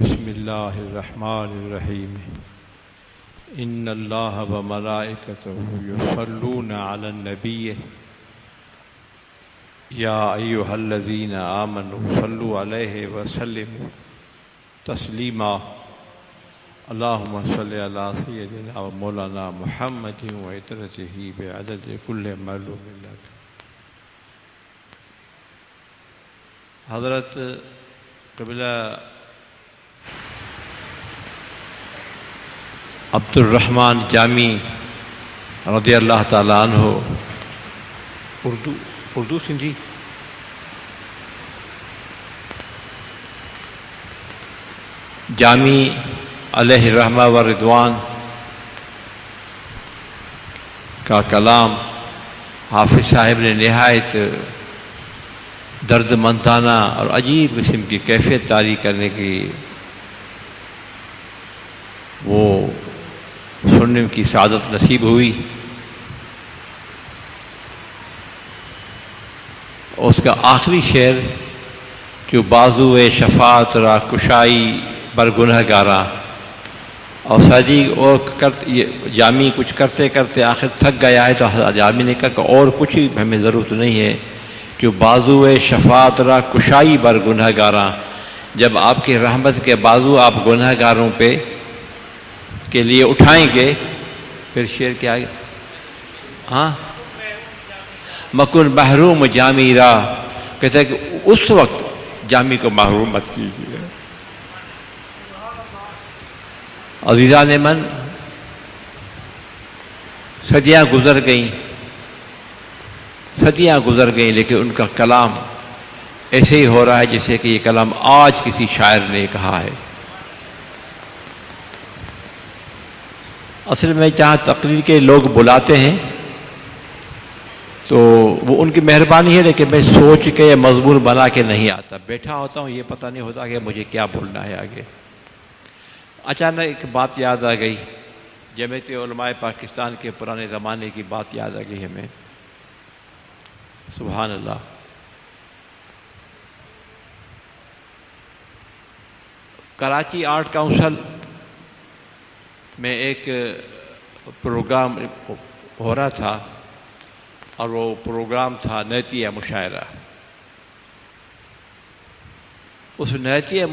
بسم اللہ الرحمن الرحیم ان اللہ وملائکتہ یصلون علی النبی یا ایھا الذین آمنوا صلوا علیہ وسلموا تسلیما اللہم صلی علی سیدنا و مولانا محمد وعترتہ بعدد کل معلوم لک۔ حضرت قبلہ عبد الرحمن جامی رضی اللہ تعالیٰ عنہ اردو سندھی جامی علیہ رحمہ و رضوان کا کلام حافظ صاحب نے نہایت درد مندانہ اور عجیب قسم کی کیفیت طاری کرنے کی وہ سننے کی سعادت نصیب ہوئی۔ اس کا آخری شعر جو بازو شفاعت را کشائی بر گنہگاراں، اور صدیق اور جامی کچھ کرتے کرتے آخر تھک گیا ہے، تو جامی نے کہا کہ اور کچھ ہی ہمیں ضرورت نہیں ہے، جو بازو شفاعت را کشائی بر گنہگاراں، جب آپ کی رحمت کے بازو آپ گنہگاروں پہ کے لیے اٹھائیں گے، پھر شعر کیا ہے؟ ہاں، مکن محروم جامی را، کہتے ہیں کہ اس وقت جامی کو محروم مت کیجیے۔ عزیزان من، صدیاں گزر گئیں لیکن ان کا کلام ایسے ہی ہو رہا ہے جیسے کہ یہ کلام آج کسی شاعر نے کہا ہے۔ اصل میں جہاں تقریر کے لوگ بلاتے ہیں تو وہ ان کی مہربانی ہے، لیکن میں سوچ کے یا مضمون بنا کے نہیں آتا، بیٹھا ہوتا ہوں، یہ پتہ نہیں ہوتا کہ مجھے کیا بولنا ہے آگے۔ اچانک ایک بات یاد آ گئی، جمعیت علماء پاکستان کے پرانے زمانے کی بات یاد آ گئی ہمیں۔ سبحان اللہ۔ کراچی آرٹ کونسل میں ایک پروگرام ہو رہا تھا، اور وہ پروگرام تھا نعتیہ مشاعرہ۔ اس نعتیہ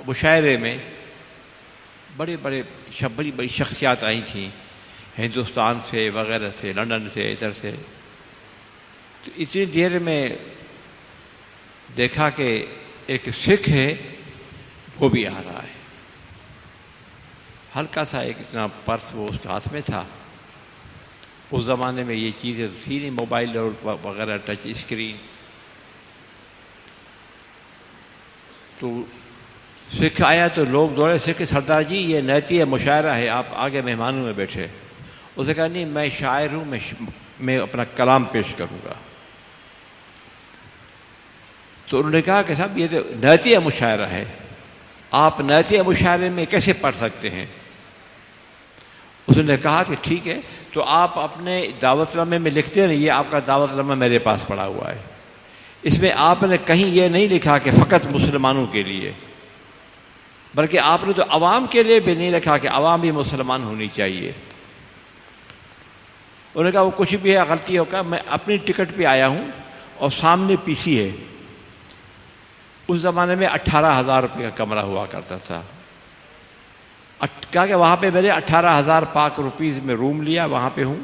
مشاعرے میں بڑی بڑی شخصیات آئی تھیں، ہندوستان سے وغیرہ سے، لندن سے، ادھر سے۔ تو اتنی دیر میں دیکھا کہ ایک سکھ ہے، وہ بھی آ رہا ہے، ہلکا سا ایک اتنا پرس وہ اس کے ہاتھ میں تھا۔ اس زمانے میں یہ چیزیں تھی نہیں، موبائل اور وغیرہ ٹچ اسکرین۔ تو سکھ آیا تو لوگ دوڑے، سکھ سردار جی یہ نعتیہ مشاعرہ ہے، آپ آگے مہمانوں میں بیٹھے۔ اس نے کہا نہیں، میں شاعر ہوں، میں اپنا کلام پیش کروں گا۔ تو انہوں نے کہا کہ صاحب یہ تو نعتیہ مشاعرہ ہے، آپ نعتیہ مشاعرے میں کیسے پڑھ سکتے ہیں؟ اس نے کہا کہ ٹھیک ہے، تو آپ اپنے دعوت نامے میں لکھتے رہیے، آپ کا دعوت نامہ میرے پاس پڑا ہوا ہے، اس میں آپ نے کہیں یہ نہیں لکھا کہ فقط مسلمانوں کے لیے، بلکہ آپ نے تو عوام کے لیے بھی نہیں لکھا کہ عوام بھی مسلمان ہونی چاہیے۔ انہوں نے کہا وہ کچھ بھی ہے، غلطی ہوگا، میں اپنی ٹکٹ پہ آیا ہوں اور سامنے پی سی ہے۔ اس زمانے میں 18,000 روپے کا کمرہ ہوا کرتا تھا۔ کہا کہ وہاں پہ میرے 18,000 پاک روپیز میں روم لیا، وہاں پہ ہوں،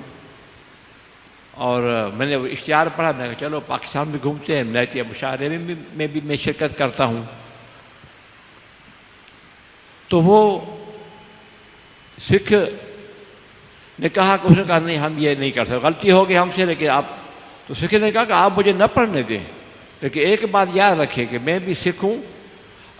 اور میں نے اشتہار پڑھا، میں نے کہا چلو پاکستان میں گھومتے ہیں، نعتیہ مشاعرے میں بھی میں شرکت کرتا ہوں۔ تو وہ سکھ نے کہا کہ اس نے کہا نہیں، ہم یہ نہیں کر سکتے، غلطی ہوگی ہم سے، لیکن آپ، تو سکھ نے کہا کہ آپ مجھے نہ پڑھنے دیں، لیکن ایک بات یاد رکھیں کہ میں بھی سکھ ہوں،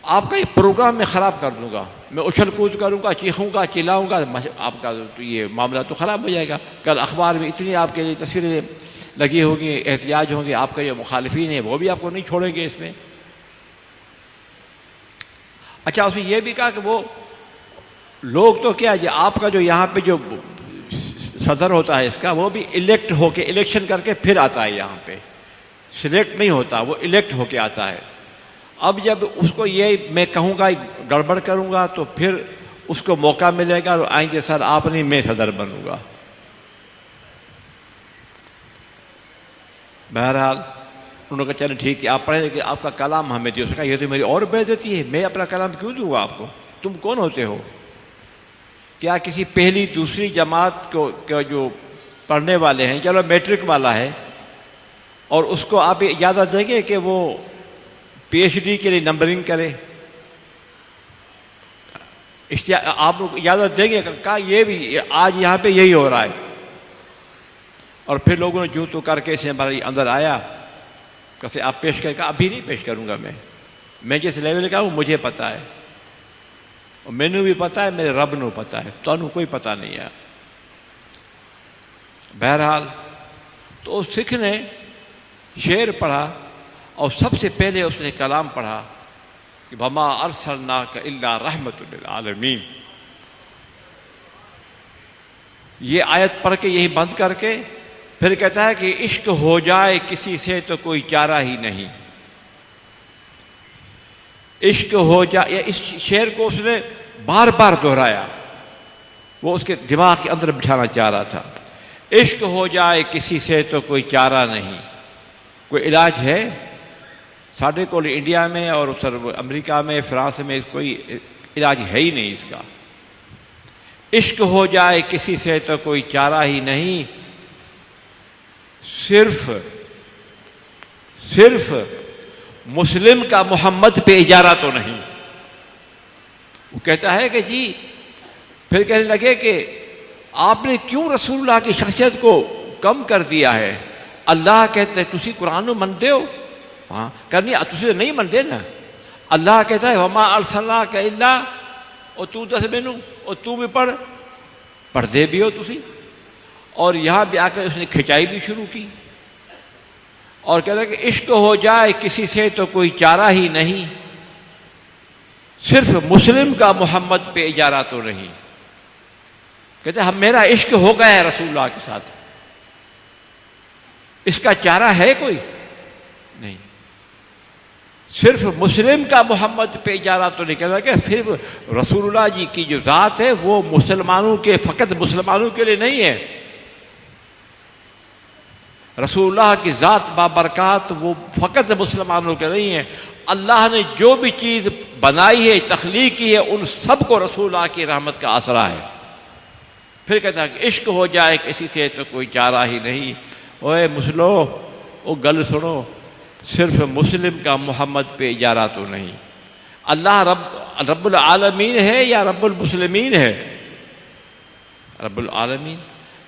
آپ کا یہ پروگرام میں خراب کر دوں گا، میں اچھل کود کروں گا، چیخوں گا، چلاؤں گا، آپ کا تو یہ معاملہ تو خراب ہو جائے گا۔ کل اخبار میں اتنی آپ کے لیے تصویریں لگی ہوگی، احتجاج ہوں گے، آپ کا جو مخالفین ہیں وہ بھی آپ کو نہیں چھوڑیں گے اس میں۔ اچھا، اس نے یہ بھی کہا کہ وہ لوگ تو کیا، آپ کا جو یہاں پہ جو صدر ہوتا ہے اس کا، وہ بھی الیکٹ ہو کے، الیکشن کر کے پھر آتا ہے یہاں پہ، سلیکٹ نہیں ہوتا، وہ الیکٹ ہو کے آتا ہے۔ اب جب اس کو یہ میں کہوں گا گڑبڑ کروں گا تو پھر اس کو موقع ملے گا اور آئیں گے سر آپ نہیں میں صدر بنوں گا. بہرحال انہوں نے کہا چلیں ٹھیک ہے آپ پڑھیں لیکن آپ کا کلام ہمیں دے. اس نے کہا یہ تو میری اور بے عزتی ہے, میں اپنا کلام کیوں دوں گا آپ کو, تم کون ہوتے ہو؟ کیا کسی پہلی دوسری جماعت کو جو پڑھنے والے ہیں, چلو میٹرک والا ہے, اور اس کو آپ اجازت دیں گے کہ وہ پی ایچ ڈی کے لیے نمبرنگ کرے؟ آپ لوگ اجازت دیں گے؟ کہا یہ بھی آج یہاں پہ یہی ہو رہا ہے. اور پھر لوگوں نے جو تو کر کے اسے ہمارے اندر آیا, کیسے آپ پیش کریں؟ کہا ابھی نہیں پیش کروں گا, میں جس لیول کا وہ مجھے پتا ہے, اور مینوں بھی پتا ہے, میرے رب نو پتا ہے, تانوں کوئی پتا نہیں ہے. بہرحال تو اس سکھ نے شعر پڑھا اور سب سے پہلے اس نے کلام پڑھا کہ وما ارسلناک الا رحمۃ للعالمین. یہ آیت پڑھ کے یہی بند کر کے پھر کہتا ہے کہ عشق ہو جائے کسی سے تو کوئی چارہ ہی نہیں. عشق ہو جائے, اس شعر کو اس نے بار بار دہرایا, وہ اس کے دماغ کے اندر بٹھانا چاہ رہا تھا. عشق ہو جائے کسی سے تو کوئی چارہ نہیں. کوئی علاج ہے ساڑھے کو انڈیا میں اور اتر امریکہ میں فرانس میں کوئی علاج ہے ہی نہیں اس کا. عشق ہو جائے کسی سے تو کوئی چارہ ہی نہیں, صرف مسلم کا محمد پہ اجارہ تو نہیں. وہ کہتا ہے کہ جی, پھر کہنے لگے کہ آپ نے کیوں رسول اللہ کی شخصیت کو کم کر دیا ہے؟ اللہ کہتا ہے تسی قرآن نو مندے ہو؟ ہاں کرنی تسی نہیں مندے نا. اللہ کہتا ہے وما ارسلناک الا, اور تو دس مینوں, اور تو بھی پڑھتے بھی ہو تسی. اور یہاں بھی آ کر اس نے کھچائی بھی شروع کی اور کہتا ہے کہ عشق ہو جائے کسی سے تو کوئی چارہ ہی نہیں, صرف مسلم کا محمد پہ اجارہ تو نہیں. کہتے ہیں میرا عشق ہو گیا ہے رسول اللہ کے ساتھ, اس کا چارہ ہے کوئی نہیں. صرف مسلم کا محمد پہ اجارہ تو نہیں. کہتا کہ صرف رسول اللہ جی کی جو ذات ہے وہ مسلمانوں کے, فقط مسلمانوں کے لیے نہیں ہے. رسول اللہ کی ذات بابرکات وہ فقط مسلمانوں کے نہیں ہے. اللہ نے جو بھی چیز بنائی ہے, تخلیق کی ہے, ان سب کو رسول اللہ کی رحمت کا آسرا ہے. پھر کہتا ہے کہ عشق ہو جائے کسی سے تو کوئی چارہ ہی نہیں. اوے مسلو, وہ گل سنو, صرف مسلم کا محمد پہ اجارہ تو نہیں. اللہ رب العالمین ہے یا رب المسلمین ہے؟ رب العالمین.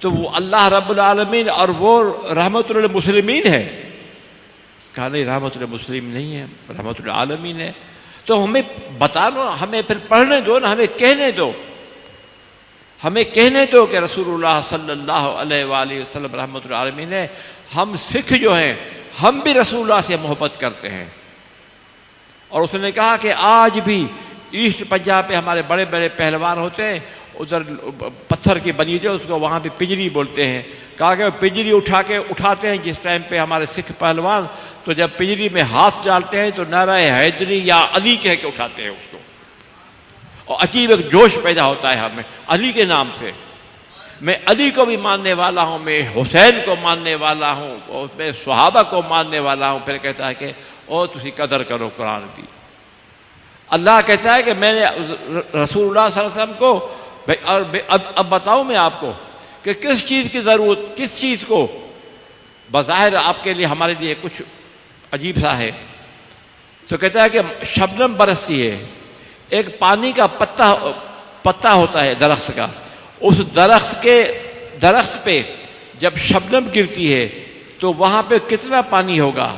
تو وہ اللہ رب العالمین اور وہ رحمت للمسلمین ہے. کہا نہیں, رحمت للمسلمین نہیں ہے, رحمت العالمین ہے. تو ہمیں بتانا, ہمیں پھر پڑھنے دو نا, ہمیں کہنے دو کہ رسول اللہ صلی اللہ علیہ وآلہ وسلم رحمت العالمین ہے. ہم سکھ جو ہیں ہم بھی رسول اللہ سے محبت کرتے ہیں. اور اس نے کہا کہ آج بھی ایسٹ پنجاب پہ ہمارے بڑے بڑے پہلوان ہوتے ہیں, ادھر پتھر کی بنی جو اس کو وہاں پہ پجری بولتے ہیں. کہا کہ پجری اٹھاتے ہیں جس ٹائم پہ ہمارے سکھ پہلوان, تو جب پجری میں ہاتھ ڈالتے ہیں تو نعرہ حیدری یا علی کہہ کے اٹھاتے ہیں اس کو, اور عجیب ایک جوش پیدا ہوتا ہے ہمیں علی کے نام سے. میں علی کو بھی ماننے والا ہوں, میں حسین کو ماننے والا ہوں, اور میں صحابہ کو ماننے والا ہوں. پھر کہتا ہے کہ او تسی قدر کرو قرآن کی. اللہ کہتا ہے کہ میں نے رسول اللہ صلی اللہ علیہ وسلم کو اور اب بتاؤں میں آپ کو کہ کس چیز کی ضرورت, کس چیز کو بظاہر آپ کے لیے ہمارے لیے کچھ عجیب سا ہے. تو کہتا ہے کہ شبنم برستی ہے, ایک پانی کا پتا ہوتا ہے درخت کا, اس درخت پہ جب شبنم گرتی ہے تو وہاں پہ کتنا پانی ہوگا؟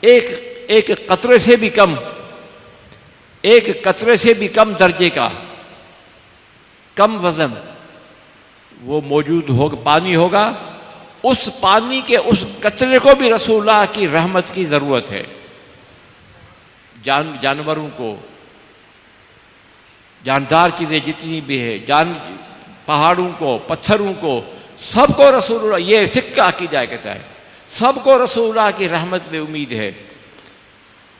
ایک قطرے سے بھی کم درجے کا, کم وزن وہ موجود ہوگا, پانی ہوگا. اس پانی کے اس قطرے کو بھی رسول اللہ کی رحمت کی ضرورت ہے. جانوروں کو, جاندار چیزیں جتنی بھی ہے, پہاڑوں کو, پتھروں کو, سب کو رسول اللہ, یہ سکھ کا عقیدہ کہتا ہے, سب کو رسول اللہ کی رحمت میں امید ہے.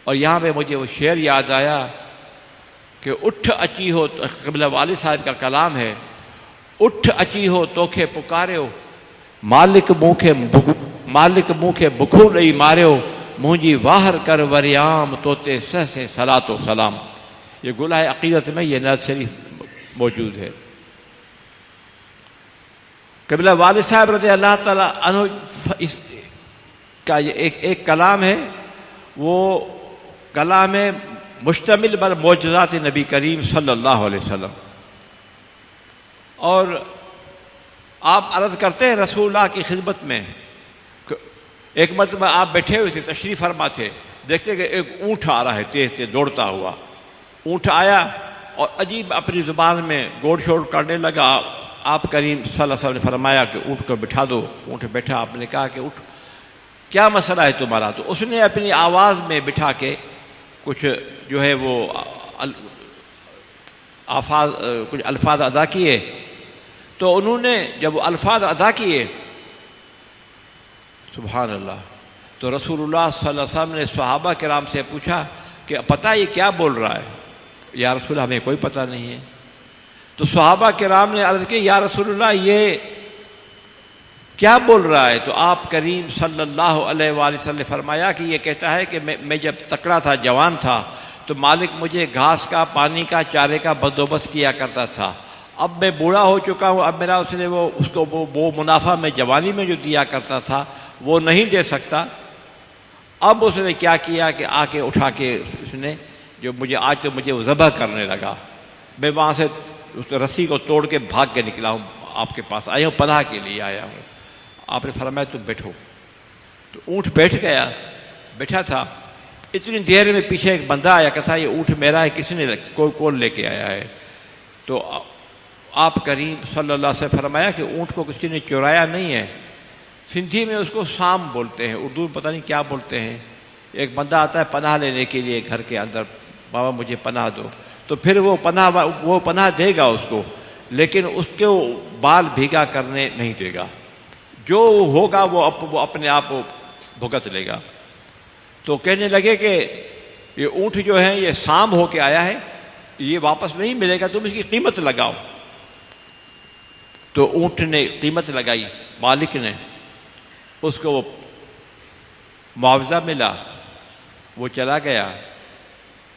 اور یہاں پہ مجھے وہ شعر یاد آیا کہ اٹھ اچی ہو، قبلہ والد صاحب کا کلام ہے، اٹھ اچی ہو توکھے پکاریو، مالک منہ کے بکھو نہیں ماریو، مجھے واہر کر وریام توتے سہ سے صلاۃ و سلام۔ یہ گلہ عقیدت میں یہ نعت شریف موجود ہے۔ قبلہ والد صاحب رضی اللہ تعالیٰ عنہ اس کا یہ ایک کلام ہے، وہ کلام ہے مشتمل بر معجزات نبی کریم صلی اللہ علیہ وسلم۔ اور آپ عرض کرتے ہیں رسول اللہ کی خدمت میں، ایک مرتبہ آپ بیٹھے ہوئے تھے، تشریف فرما تھے، دیکھتے کہ ایک اونٹ آ رہا ہے تیز تیز دوڑتا ہوا۔ اونٹ آیا اور عجیب اپنی زبان میں گوڑ شوڑ کرنے لگا۔ آپ کریم صلی اللہ علیہ وسلم نے فرمایا کہ اونٹ کو بٹھا دو۔ اونٹ بیٹھا، آپ نے کہا کہ اونٹ کیا مسئلہ ہے تمہارا؟ تو اس نے اپنی آواز میں بٹھا کے کچھ جو ہے وہ کچھ الفاظ ادا کیے۔ تو انہوں نے جب وہ الفاظ ادا کیے، سبحان اللہ، تو رسول اللہ صلی اللہ علیہ وسلم نے صحابہ کرام سے پوچھا کہ پتہ یہ کیا بول رہا ہے؟ یا رسول اللہ ہمیں کوئی پتہ نہیں ہے۔ تو صحابہ کرام نے عرض کی یا رسول اللہ یہ کیا بول رہا ہے؟ تو آپ کریم صلی اللہ علیہ وآلہ وسلم نے فرمایا کہ یہ کہتا ہے کہ میں جب تکڑا تھا، جوان تھا، تو مالک مجھے گھاس کا، پانی کا، چارے کا بندوبست کیا کرتا تھا۔ اب میں بوڑھا ہو چکا ہوں، اب میرا اس نے وہ منافع میں جوانی میں جو دیا کرتا تھا وہ نہیں دے سکتا۔ اب اس نے کیا کیا کہ آ کے اٹھا کے اس نے جو مجھے وہ ذبح کرنے لگا۔ میں وہاں سے اس رسی کو توڑ کے بھاگ کے نکلا ہوں، آپ کے پاس آیا ہوں، پناہ کے لیے آیا ہوں۔ آپ نے فرمایا تم بیٹھو۔ تو اونٹ بیٹھ گیا، بیٹھا تھا۔ اتنی دیر میں پیچھے ایک بندہ آیا، کہتا یہ اونٹ میرا ہے، کس نے کون لے کے آیا ہے؟ تو آپ کریم صلی اللہ علیہ وسلم فرمایا کہ اونٹ کو کسی نے چرایا نہیں ہے۔ سندھی میں اس کو سام بولتے ہیں، اردو میں پتہ نہیں کیا بولتے ہیں۔ ایک بندہ آتا ہے پناہ لینے کے لیے گھر کے اندر، بابا مجھے پناہ دو، تو پھر وہ پناہ دے گا اس کو، لیکن اس کے بال بھیگا کرنے نہیں دے گا، جو ہوگا وہ اپنے آپ بھگت لے گا۔ تو کہنے لگے کہ یہ اونٹ جو ہے یہ سام ہو کے آیا ہے، یہ واپس نہیں ملے گا، تم اس کی قیمت لگاؤ۔ تو اونٹ نے قیمت لگائی، مالک نے، اس کو وہ معاوضہ ملا، وہ چلا گیا۔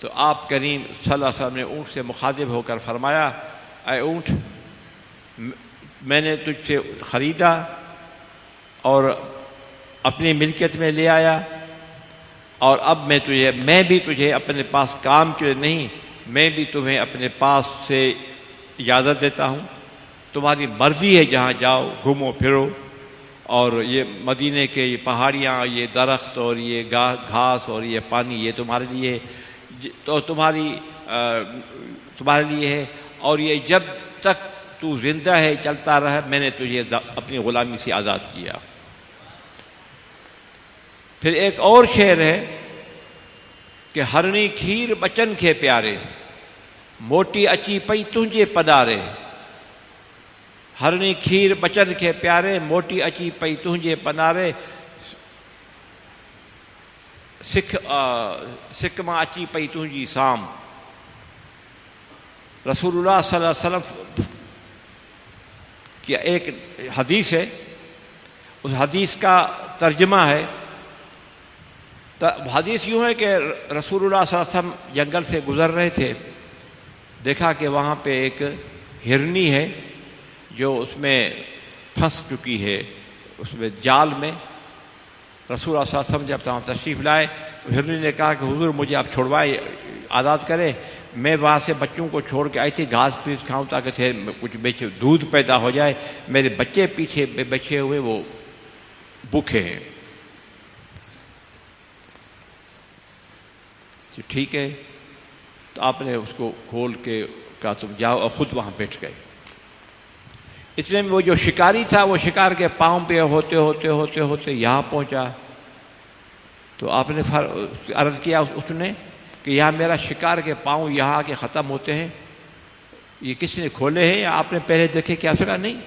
تو آپ کریم صلی اللہ علیہ وسلم نے اونٹ سے مخاطب ہو کر فرمایا اے اونٹ، میں نے تجھ سے خریدا اور اپنی ملکیت میں لے آیا، اور اب میں بھی تجھے اپنے پاس کام کے نہیں، میں بھی تمہیں اپنے پاس سے اجازت دیتا ہوں، تمہاری مرضی ہے جہاں جاؤ، گھومو پھرو، اور یہ مدینے کے یہ پہاڑیاں، یہ درخت اور یہ گھاس اور یہ پانی، یہ تمہارے لیے تو تمہارے لیے ہے، اور یہ جب تک تو زندہ ہے چلتا رہا، میں نے تجھے اپنی غلامی سے آزاد کیا۔ پھر ایک اور شعر ہے کہ ہرنی کھیر بچن کے پیارے، موٹی اچی پئی تجھے پدارے، ہرنی کھیر بچن کے پیارے، موٹی اچی پئی تجھے پنارے، سکھ ماں اچی پئی تجھی سام۔ رسول اللہ صلی اللہ علیہ وسلم کی ایک حدیث ہے، اس حدیث کا ترجمہ ہے، حدیث یوں ہے کہ رسول اللہ صلی اللہ علیہ وسلم جنگل سے گزر رہے تھے، دیکھا کہ وہاں پہ ایک ہرنی ہے جو اس میں پھنس چکی ہے، اس میں جال میں۔ رسول اللہ صلی اللہ علیہ وسلم جب وہاں تشریف لائے، ہرنی نے کہا کہ حضور مجھے آپ چھوڑوائے، آزاد کریں، میں وہاں سے بچوں کو چھوڑ کے آئی تھی گھاس پھوس کھاؤں تاکہ کچھ دودھ پیدا ہو جائے، میرے بچے پیچھے بچے ہوئے وہ بھوکے ہیں۔ ٹھیک ہے، تو آپ نے اس کو کھول کے کہا تم جاؤ، اور خود وہاں بیٹھ گئے۔ اتنے میں وہ جو شکاری تھا وہ شکار کے پاؤں پہ ہوتے ہوتے ہوتے ہوتے یہاں پہنچا۔ تو آپ نے عرض کیا اس نے کہ یہاں میرا شکار کے پاؤں یہاں کے ختم ہوتے ہیں، یہ کس نے کھولے ہیں یا آپ نے پہلے دیکھے؟ کیا سنا نہیں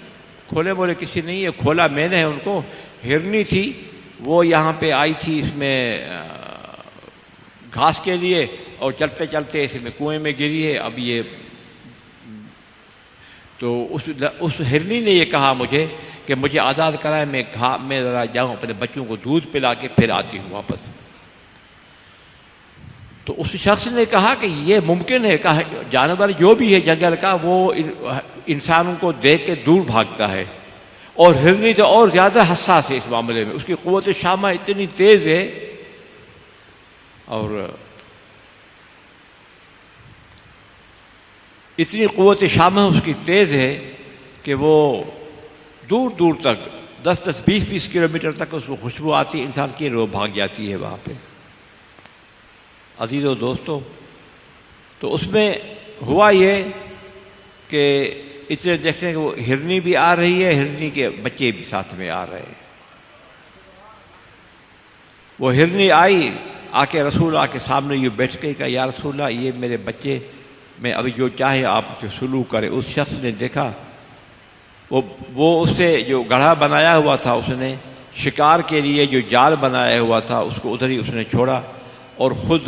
کھولے، بولے کسی نہیں، یہ کھولا میں نے ان کو۔ ہرنی تھی وہ یہاں پہ آئی تھی اس میں گھاس کے لیے اور چلتے چلتے اس میں کنویں میں گری ہے. اب یہ تو اس ہرنی نے یہ کہا مجھے کہ مجھے آزاد کرائے, میں ذرا جاؤں اپنے بچوں کو دودھ پلا کے پھر آتی ہوں واپس. تو اس شخص نے کہا کہ یہ ممکن ہے, کہا جانور جو بھی ہے جنگل کا وہ انسانوں کو دیکھ کے دور بھاگتا ہے, اور ہرنی تو اور زیادہ حساس ہے اس معاملے میں, اس کی قوت شامہ اتنی تیز ہے اور اتنی قوت شامہ اس کی تیز ہے کہ وہ دور دور تک 10-20 کلومیٹر تک اس کو خوشبو آتی ہے انسان کی, روح بھاگ جاتی ہے وہاں پہ. عزیزو دوستو, تو اس میں ہوا یہ کہ اتنے دیکھتے ہیں کہ وہ ہرنی بھی آ رہی ہے, ہرنی کے بچے بھی ساتھ میں آ رہے ہیں. وہ ہرنی آئی, آ کے رسول کے سامنے یہ بیٹھ کے کہا یا رسول اللہ یہ میرے بچے, میں ابھی جو چاہے آپ سے سلوک کرے. اس شخص نے دیکھا وہ اس سے جو گڑھا بنایا ہوا تھا, اس نے شکار کے لیے جو جال بنایا ہوا تھا اس کو ادھر ہی اس نے چھوڑا اور خود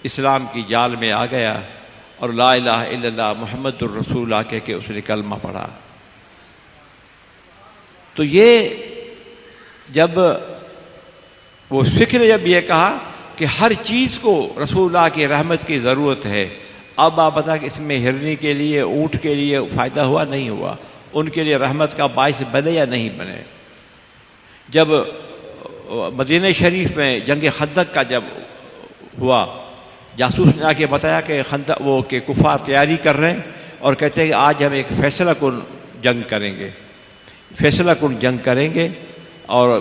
اسلام کی جال میں آ گیا اور لا الہ الا اللہ محمد الرسول اللہ کہہ کے اس نے کلمہ پڑھا. تو یہ جب وہ سکھ نے جب یہ کہا کہ ہر چیز کو رسول اللہ کی رحمت کی ضرورت ہے, اب آپ بتا کہ اس میں ہرنی کے لیے, اونٹ کے لیے فائدہ ہوا نہیں ہوا, ان کے لیے رحمت کا باعث بنے یا نہیں بنے. جب مدینہ شریف میں جنگ خندق کا جب ہوا, جاسوس نے آ کے بتایا کہ کہ کفار تیاری کر رہے ہیں اور کہتے ہیں کہ آج ہم ایک فیصلہ کن جنگ کریں گے, فیصلہ کن جنگ کریں گے. اور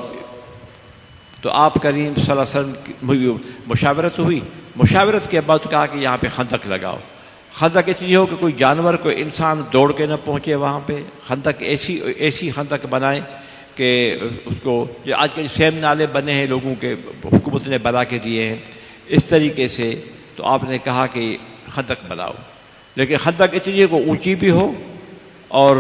تو آپ کریم صلی اللہ علیہ وسلم کی مشاورت ہوئی, مشاورت کے بعد کہا کہ یہاں پہ خندق لگاؤ. خندق اتنی ہو کہ کوئی جانور کوئی انسان دوڑ کے نہ پہنچے وہاں پہ. خندق ایسی خندق بنائیں کہ اس کو آج کل سیم نالے بنے ہیں لوگوں کے, حکومت نے بنا کے دیے ہیں اس طریقے سے. تو آپ نے کہا کہ خندق بناؤ, لیکن خندق اتنی ہے کہ اونچی بھی ہو اور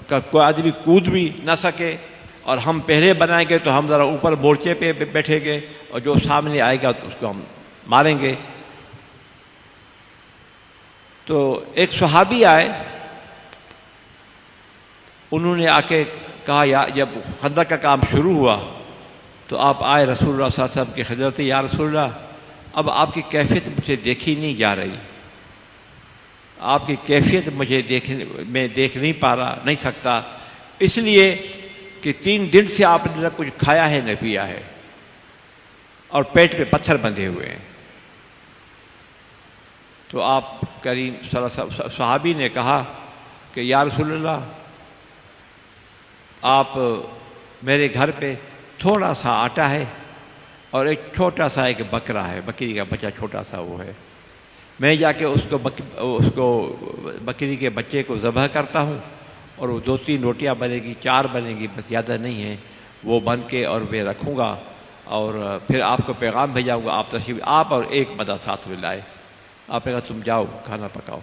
کوئی آدمی کود بھی نہ سکے, اور ہم پہلے بنائیں گے تو ہم ذرا اوپر مورچے پہ بیٹھیں گے اور جو سامنے آئے گا اس کو ہم ماریں گے. تو ایک صحابی آئے, انہوں نے آ کے کہا جب خندق کا کام شروع ہوا تو آپ آئے رسول اللہ صلی اللہ علیہ وسلم کی خدمت, یا رسول اللہ اب آپ کی کیفیت مجھے دیکھی نہیں جا رہی, آپ کی کیفیت مجھے میں دیکھ نہیں پا رہا, نہیں سکتا, اس لیے کہ 3 دن سے آپ نے نہ کچھ کھایا ہے نہ پیا ہے اور پیٹ پہ پتھر بندھے ہوئے ہیں. تو آپ کریم صلی اللہ علیہ وسلم صحابی نے کہا کہ یا رسول اللہ آپ میرے گھر پہ تھوڑا سا آٹا ہے اور ایک چھوٹا سا ایک بکرا ہے, بکری کا بچہ چھوٹا سا وہ ہے, میں جا کے اس کو بکری کے بچے کو ذبح کرتا ہوں اور وہ 2-3 روٹیاں بنے گی, 4 بنے گی, بس زیادہ نہیں ہے, وہ بن کے اور میں رکھوں گا اور پھر آپ کو پیغام بھیجاؤں گا, آپ تشریف آپ اور ایک مدہ ساتھ میں لائے. آپ نے کہا تم جاؤ کھانا پکاؤ,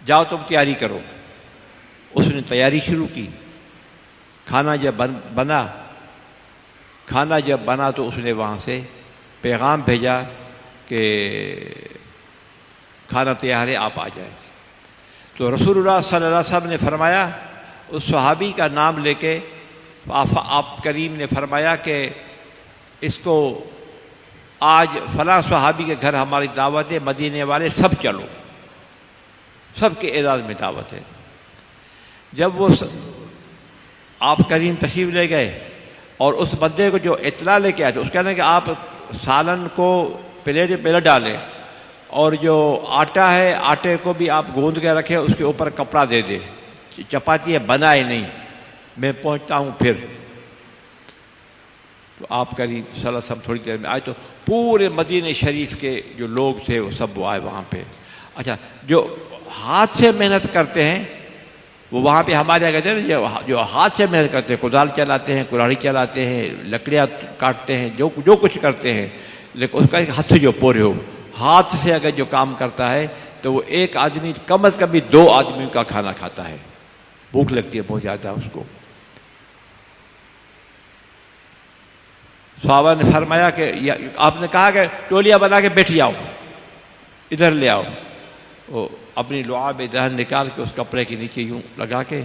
جاؤ تم تیاری کرو. اس نے تیاری شروع کی. کھانا جب بنا تو اس نے وہاں سے پیغام بھیجا کہ کھانا تیار ہے, آپ آ جائیں. تو رسول اللہ صلی اللہ علیہ وسلم نے فرمایا, اس صحابی کا نام لے کے آپ کریم نے فرمایا کہ اس کو آج فلاں صحابی کے گھر ہماری دعوت ہے, مدینے والے سب چلو, سب کے اعزاز میں دعوت ہے. جب وہ آپ کریم تشریف لے گئے اور اس بندے کو جو اطلاع لے کے آئے تھے, اس کہنے کہ آپ سالن کو پلیٹ پہ ڈالیں اور جو آٹا ہے آٹے کو بھی آپ گوندھ کے رکھیں, اس کے اوپر کپڑا دے دیں, چپاتی بنائے نہیں, میں پہنچتا ہوں پھر. تو آپ کریم صلی اللہ علیہ وسلم تھوڑی دیر میں آئے تو پورے مدینہ شریف کے جو لوگ تھے وہ سب وہ آئے وہاں پہ. اچھا, جو ہاتھ سے محنت کرتے ہیں وہ وہاں پہ ہمارے یہاں کہتے ہیں جو ہاتھ سے محنت کرتے ہیں, کدال چلاتے ہیں, کلاڑی چلاتے ہیں, لکڑیاں کاٹتے ہیں, جو کچھ کرتے ہیں, لیکن اس کا ایک ہاتھ جو پورے ہو, ہاتھ سے اگر جو کام کرتا ہے تو وہ ایک آدمی کم از کم بھی 2 آدمیوں کا کھانا کھاتا ہے. بھوک لگتی ہے بہت زیادہ اس کو. صحابہ نے فرمایا کہ آپ نے کہا کہ ٹولیاں بنا کے بیٹھ جاؤ، ادھر لے آؤ. وہ اپنی لعاب دہن نکال کے اس کپڑے کے نیچے یوں لگا کے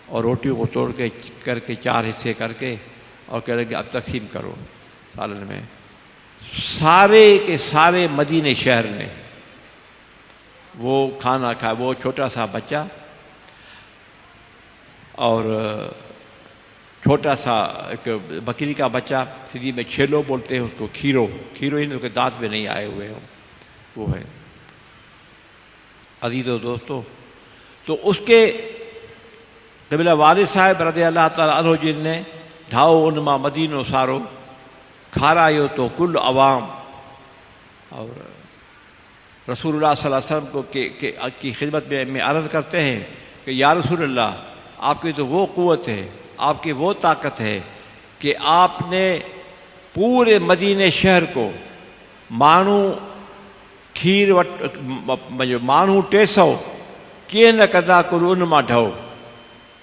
اور روٹیوں کو توڑ کے کر کے 4 حصے کر کے اور کہہ لیں کہ اب تقسیم کرو سالن میں. سارے کے سارے مدینے شہر نے وہ کھانا کھایا. وہ چھوٹا سا بچہ اور چھوٹا سا ایک بکری کا بچہ، سندھی میں چھیلو بولتے ہیں اس کو، کھیرو ان کے دانت میں نہیں آئے ہوئے ہوں، وہ ہے. عزیز و دوستو، تو اس کے قبلہ والد صاحب رضی اللہ تعالیٰ عنہ جن نے ڈھاؤ ان ماں مدینو سارو کھارایو تو کل عوام، اور رسول اللہ صلی اللہ علیہ وسلم کو کی خدمت میں عرض کرتے ہیں کہ یا رسول اللہ، آپ کی تو وہ قوت ہے، آپ کی وہ طاقت ہے کہ آپ نے پورے مدینے شہر کو مانو کھیر مانو 200 کیے نہ قضا کرو ان ماں ڈھو.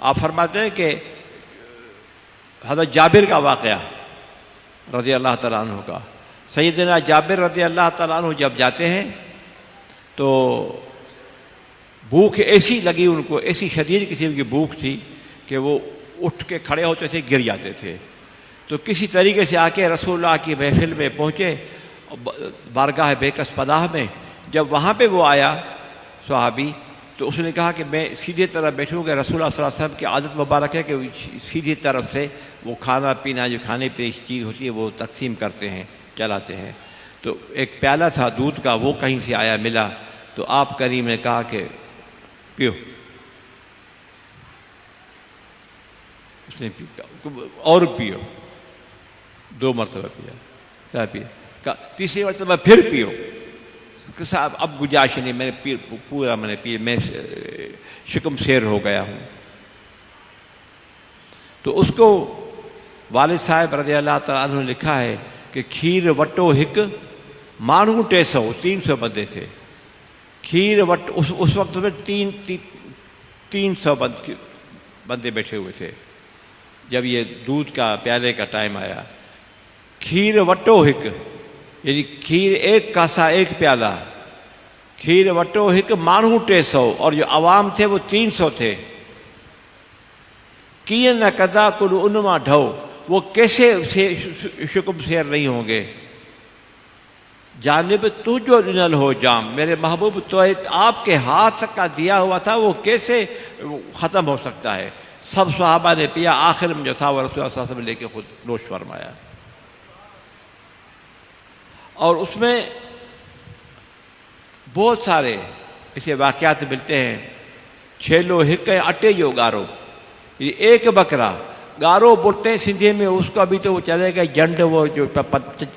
آپ فرماتے ہیں کہ حضرت جابر کا واقعہ رضی اللہ تعالیٰ عنہ کا، سیدنا جابر رضی اللہ تعالیٰ عنہ جب جاتے ہیں تو بھوک ایسی لگی ان کو، ایسی شدید قسم کی بھوک تھی کہ وہ اٹھ کے کھڑے ہوتے تھے، گر جاتے تھے. تو کسی طریقے سے آ کے رسول اللہ کی محفل میں پہنچے، بارگاہ بیکس پناہ میں. جب وہاں پہ وہ آیا صحابی، تو اس نے کہا کہ میں سیدھے طرح بیٹھوں گا. رسول اللہ صلی اللہ علیہ وسلم کی عادت مبارک ہے کہ سیدھی طرف سے وہ کھانا پینا جو کھانے پینے کی چیز ہوتی ہے وہ تقسیم کرتے ہیں، چلاتے ہیں. تو ایک پیالہ تھا دودھ کا، وہ کہیں سے آیا ملا، تو آپ کریم نے کہا کہ پیو. اس نے اور پیو، 2 مرتبہ پیا، تیسری مرتبہ پھر پیو. صاحب اب گنجائش نہیں، میں نے پورا میں نے پیا، میں شکم سیر ہو گیا ہوں. تو اس کو والد صاحب رضی اللہ تعالیٰ عنہ نے لکھا ہے کہ کھیر وٹو ہک مانو 300 بندے تھے. کھیر وٹ اس وقت میں 300 بندے بیٹھے ہوئے تھے جب یہ دودھ کا پیالے کا ٹائم آیا. کھیر وٹو ہک یعنی کھیر ایک کاسا، ایک پیالہ. کھیر وٹو ہک مانو 300، اور جو عوام تھے وہ 300 تھے. کیے نہ قضا کل انما ڈھو، وہ کیسے شکم سیر نہیں ہوں گے. جانب تجھو نل ہو جام، میرے محبوب تو آپ کے ہاتھ کا دیا ہوا تھا، وہ کیسے ختم ہو سکتا ہے. سب صحابہ نے پیا، آخر میں جو تھا وہ رسول اللہ صلی اللہ علیہ وسلم لے کے خود نوش فرمایا. اور اس میں بہت سارے اسے واقعات ملتے ہیں. چھیلو ہک اٹے جو گارو، یہ ایک بکرا. گارو بولتے ہیں سندھی میں اس کو، ابھی تو وہ چلے گئے جنڈ، وہ جو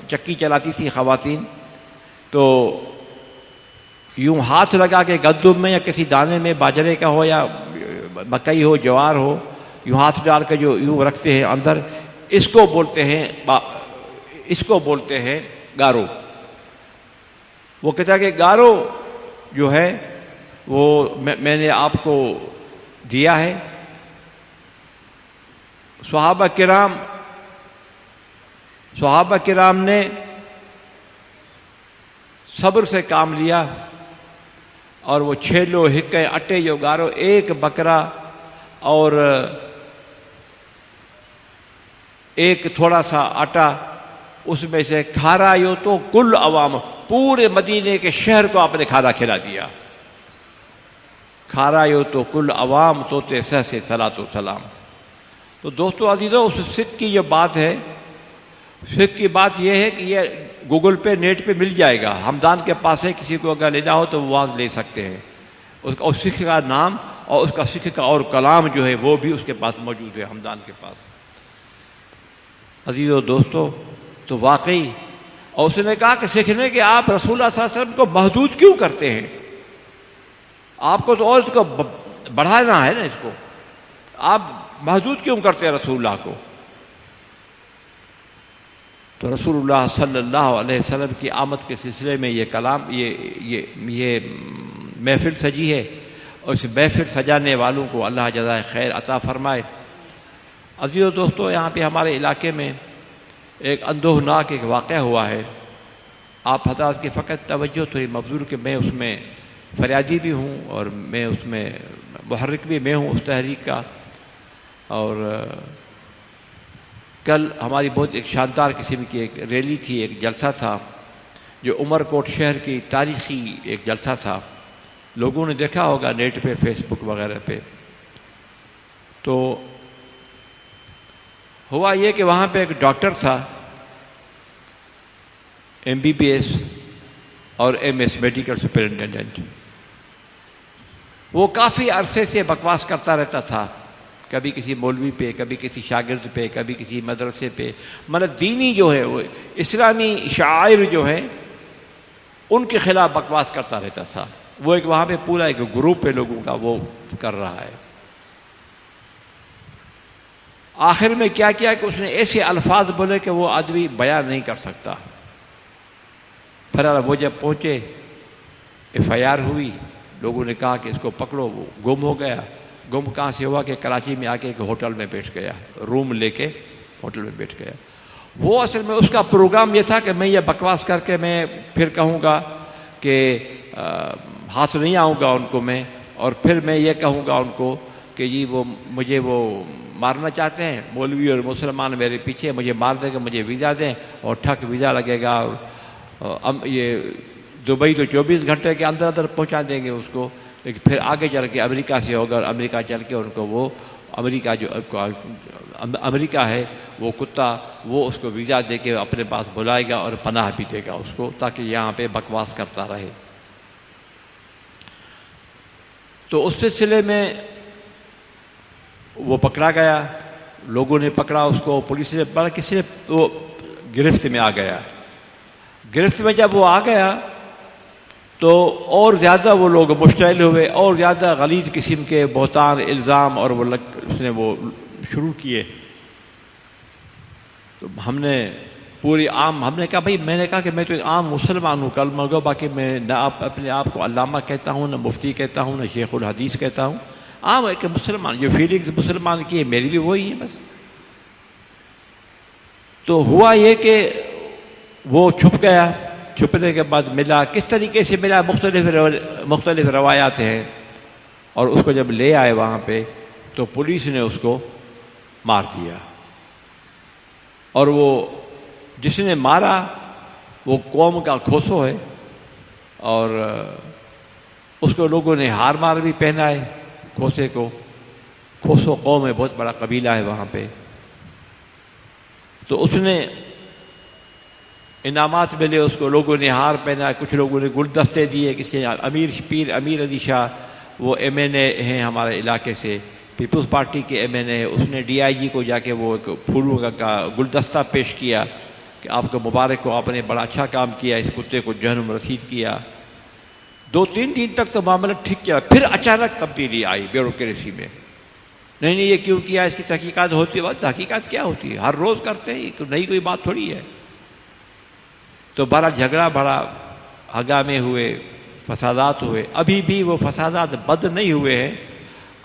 چکی چلاتی تھی خواتین، تو یوں ہاتھ لگا کے گندم میں یا کسی دانے میں، باجرے کا ہو یا مکئی ہو، جوار ہو، یوں ہاتھ ڈال کے جو یوں رکھتے ہیں اندر، اس کو بولتے ہیں گارو. وہ کہتا ہے کہ گارو جو ہے وہ میں نے آپ کو دیا ہے. صحابہ کرام نے صبر سے کام لیا، اور وہ چھیلو ہک اٹے جو گارو، ایک بکرا اور ایک تھوڑا سا آٹا، اس میں سے کھارایو تو کل عوام، پورے مدینے کے شہر کو آپ نے کھانا کھلا دیا. کھارایو تو کل عوام توتے سہ سے صلاۃ و سلام. تو دوستو عزیزو، اس سکھ کی جو بات ہے، سکھ کی بات یہ ہے کہ یہ گوگل پہ نیٹ پہ مل جائے گا. ہمدان کے پاس ہے، کسی کو اگر لینا ہو تو وہ وہاں لے سکتے ہیں. اس سکھ کا نام اور اس کا سکھ کا اور کلام جو ہے وہ بھی اس کے پاس موجود ہے، ہمدان کے پاس. عزیزو دوستو، تو واقعی، اور اس نے کہا کہ سیکھنے کہ آپ رسول اللہ صلی اللہ علیہ وسلم کو محدود کیوں کرتے ہیں؟ آپ کو تو اور اس کو بڑھانا ہے نا، اس کو آپ محدود کیوں کرتے ہیں رسول اللہ کو؟ تو رسول اللہ صلی اللہ علیہ وسلم کی آمد کے سلسلے میں یہ کلام، یہ محفل سجی ہے، اور اس محفل سجانے والوں کو اللہ جزائے خیر عطا فرمائے. عزیز و دوستو، یہاں پہ ہمارے علاقے میں ایک اندوہناک ایک واقعہ ہوا ہے. آپ حضرات کی فقط توجہ تو یہ مبذول کہ میں اس میں فریادی بھی ہوں اور میں اس میں محرک بھی میں ہوں اس تحریک کا. اور کل ہماری بہت ایک شاندار قسم کی ایک ریلی تھی، ایک جلسہ تھا جو عمر کوٹ شہر کی تاریخی ایک جلسہ تھا. لوگوں نے دیکھا ہوگا نیٹ پہ، فیس بک وغیرہ پہ. تو ہوا یہ کہ وہاں پہ ایک ڈاکٹر تھا، MBBS اور MS میڈیکل سپرنٹینڈنٹ. وہ کافی عرصے سے بکواس کرتا رہتا تھا، کبھی کسی مولوی پہ، کبھی کسی شاگرد پہ، کبھی کسی مدرسے پہ. مطلب دینی جو ہے وہ اسلامی شعائر جو ہیں ان کے خلاف بکواس کرتا رہتا تھا. وہ ایک وہاں پہ پورا ایک گروپ ہے لوگوں کا وہ کر رہا ہے. آخر میں کیا کیا کہ اس نے ایسے الفاظ بولے کہ وہ آدمی بیان نہیں کر سکتا. پھر وہ جب پہنچے، FIR ہوئی، لوگوں نے کہا کہ اس کو پکڑو. وہ گم ہو گیا. گم کہاں سے ہوا کہ کراچی میں آ کے ایک ہوٹل میں بیٹھ گیا، روم لے کے ہوٹل میں بیٹھ گیا. وہ اصل میں اس کا پروگرام یہ تھا کہ میں یہ بکواس کر کے میں پھر کہوں گا کہ ہاتھ نہیں آؤں گا ان کو میں، اور پھر میں یہ کہوں گا ان کو کہ جی وہ مجھے وہ مارنا چاہتے ہیں، مولوی اور مسلمان میرے پیچھے، مجھے مار دیں گے، مجھے ویزا دیں. اور ٹھک ویزا لگے گا، اور یہ دبئی تو 24 گھنٹے کے اندر اندر پہنچا دیں گے اس کو. لیکن پھر آگے چل کے امریکہ سے ہوگا، اور امریکہ چل کے ان کو وہ امریکہ جو امریکہ ہے وہ کتا وہ اس کو ویزا دے کے اپنے پاس بلائے گا اور پناہ بھی دے گا اس کو، تاکہ یہاں پہ بکواس کرتا رہے. تو اس سلسلے میں وہ پکڑا گیا. لوگوں نے پکڑا اس کو، پولیس نے بڑا کسی نے وہ گرفت میں آ گیا. گرفت میں جب وہ آ گیا تو اور زیادہ وہ لوگ مشتعل ہوئے، اور زیادہ غلیظ قسم کے بہتان الزام اور وہ اس نے وہ شروع کیے. تو ہم نے پوری عام، ہم نے کہا بھائی، میں نے کہا کہ میں تو ایک عام مسلمان ہوں، کلمہ گو، باقی میں نہ اپنے آپ کو علامہ کہتا ہوں، نہ مفتی کہتا ہوں، نہ شیخ الحدیث کہتا ہوں. عام ایک مسلمان، جو فیلنگز مسلمان کی ہے میری بھی وہی ہے بس. تو ہوا یہ کہ وہ چھپ گیا. چھپنے کے بعد ملا، کس طریقے سے ملا مختلف روایات ہیں. اور اس کو جب لے آئے وہاں پہ تو پولیس نے اس کو مار دیا. اور وہ جس نے مارا وہ قوم کا کھوسو ہے، اور اس کو لوگوں نے ہار مار بھی پہنائے کھوسے کو. کھوسو قوم ہے، بہت بڑا قبیلہ ہے وہاں پہ. تو اس نے انعامات ملے اس کو، لوگوں نے ہار پہنا، کچھ لوگوں نے گلدستے دیے. کسی امیر علی شاہ، وہ MNA ہیں ہمارے علاقے سے، پیپلز پارٹی کے MNA، اس نے DIG کو جا کے وہ ایک پھولوں کا گلدستہ پیش کیا کہ آپ کو مبارک ہو، آپ نے بڑا اچھا کام کیا، اس کتے کو جہنم رسید کیا. 2-3 دن تک تو معاملہ ٹھیک کیا. پھر اچانک تبدیلی آئی بیوروکریسی میں. نہیں یہ کیوں کیا، اس کی تحقیقات ہوتی ہے. تحقیقات کیا ہوتی ہے؟ ہر روز کرتے ہیں، نئی کوئی بات تھوڑی ہے. تو بڑا جھگڑا بڑا، ہنگامے ہوئے، فسادات ہوئے. ابھی بھی وہ فسادات بند نہیں ہوئے ہیں.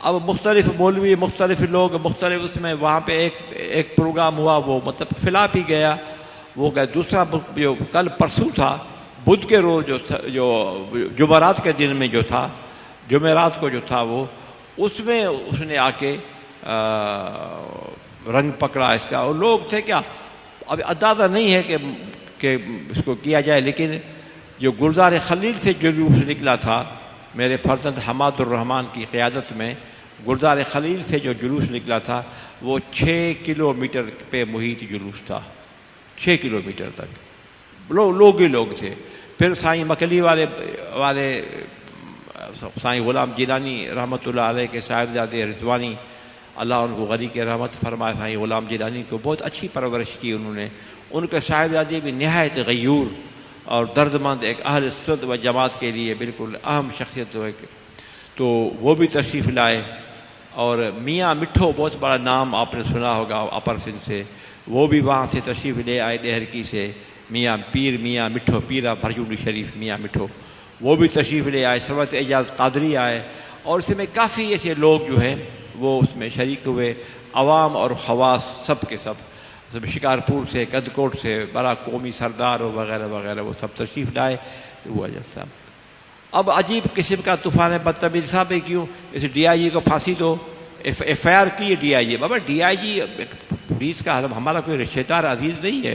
اب مختلف مولوی، مختلف لوگ، مختلف اس میں وہاں پہ ایک پروگرام ہوا، وہ مطلب فلا بھی گیا. وہ گیا دوسرا جو کل پرسوں تھا، بدھ کے روز جو جمعرات کے دن میں جو تھا، جمعرات کو جو تھا وہ، اس میں اس نے آ کے رنگ پکڑا اس کا. اور لوگ تھے کیا، اب اندازہ نہیں ہے کہ اس کو کیا جائے. لیکن جو گلزار خلیل سے جلوس نکلا تھا میرے فرزند حماد الرحمن کی قیادت میں، گلزار خلیل سے جو جلوس نکلا تھا وہ 6 کلومیٹر پہ محیط جلوس تھا. 6 کلومیٹر تک لوگ ہی لوگ تھے. پھر سائیں مکلی والے سائیں غلام جیلانی رحمۃ اللہ علیہ کے صاحبزادے رضوانی، اللہ ان کو غنی کے رحمت فرمائے. سائیں غلام جیلانی کو بہت اچھی پرورش کی انہوں نے. ان کے صاحبزادے بھی نہایت غیور اور درد مند، ایک اہل سنت و جماعت کے لیے بالکل اہم شخصیت ہے. تو وہ بھی تشریف لائے. اور میاں مٹھو، بہت بڑا نام آپ نے سنا ہوگا اپر سندھ سے، وہ بھی وہاں سے تشریف لے آئے ڈہرکی سے. میاں مٹھو، پیرا بھرجولی شریف میاں مٹھو، وہ بھی تشریف لے آئے. سرورت اعجاز قادری آئے. اور اس میں کافی ایسے لوگ جو ہیں وہ اس میں شریک ہوئے، عوام اور خواص سب کے سب. شکارپور سے، کدکوٹ سے بڑا قومی سردار اور وغیرہ وغیرہ وہ سب تشریف لائے تو وہ اجل صاحب. اب عجیب قسم کا طوفان بدتمیزی صاحب ہے. کیوں؟ اس ڈی آئی جی کو پھانسی دو، ایف آئی آر کی ہے ڈی آئی جی. بابا ڈی آئی جی پولیس کا ہمارا کوئی رشتہ دار عزیز نہیں ہے،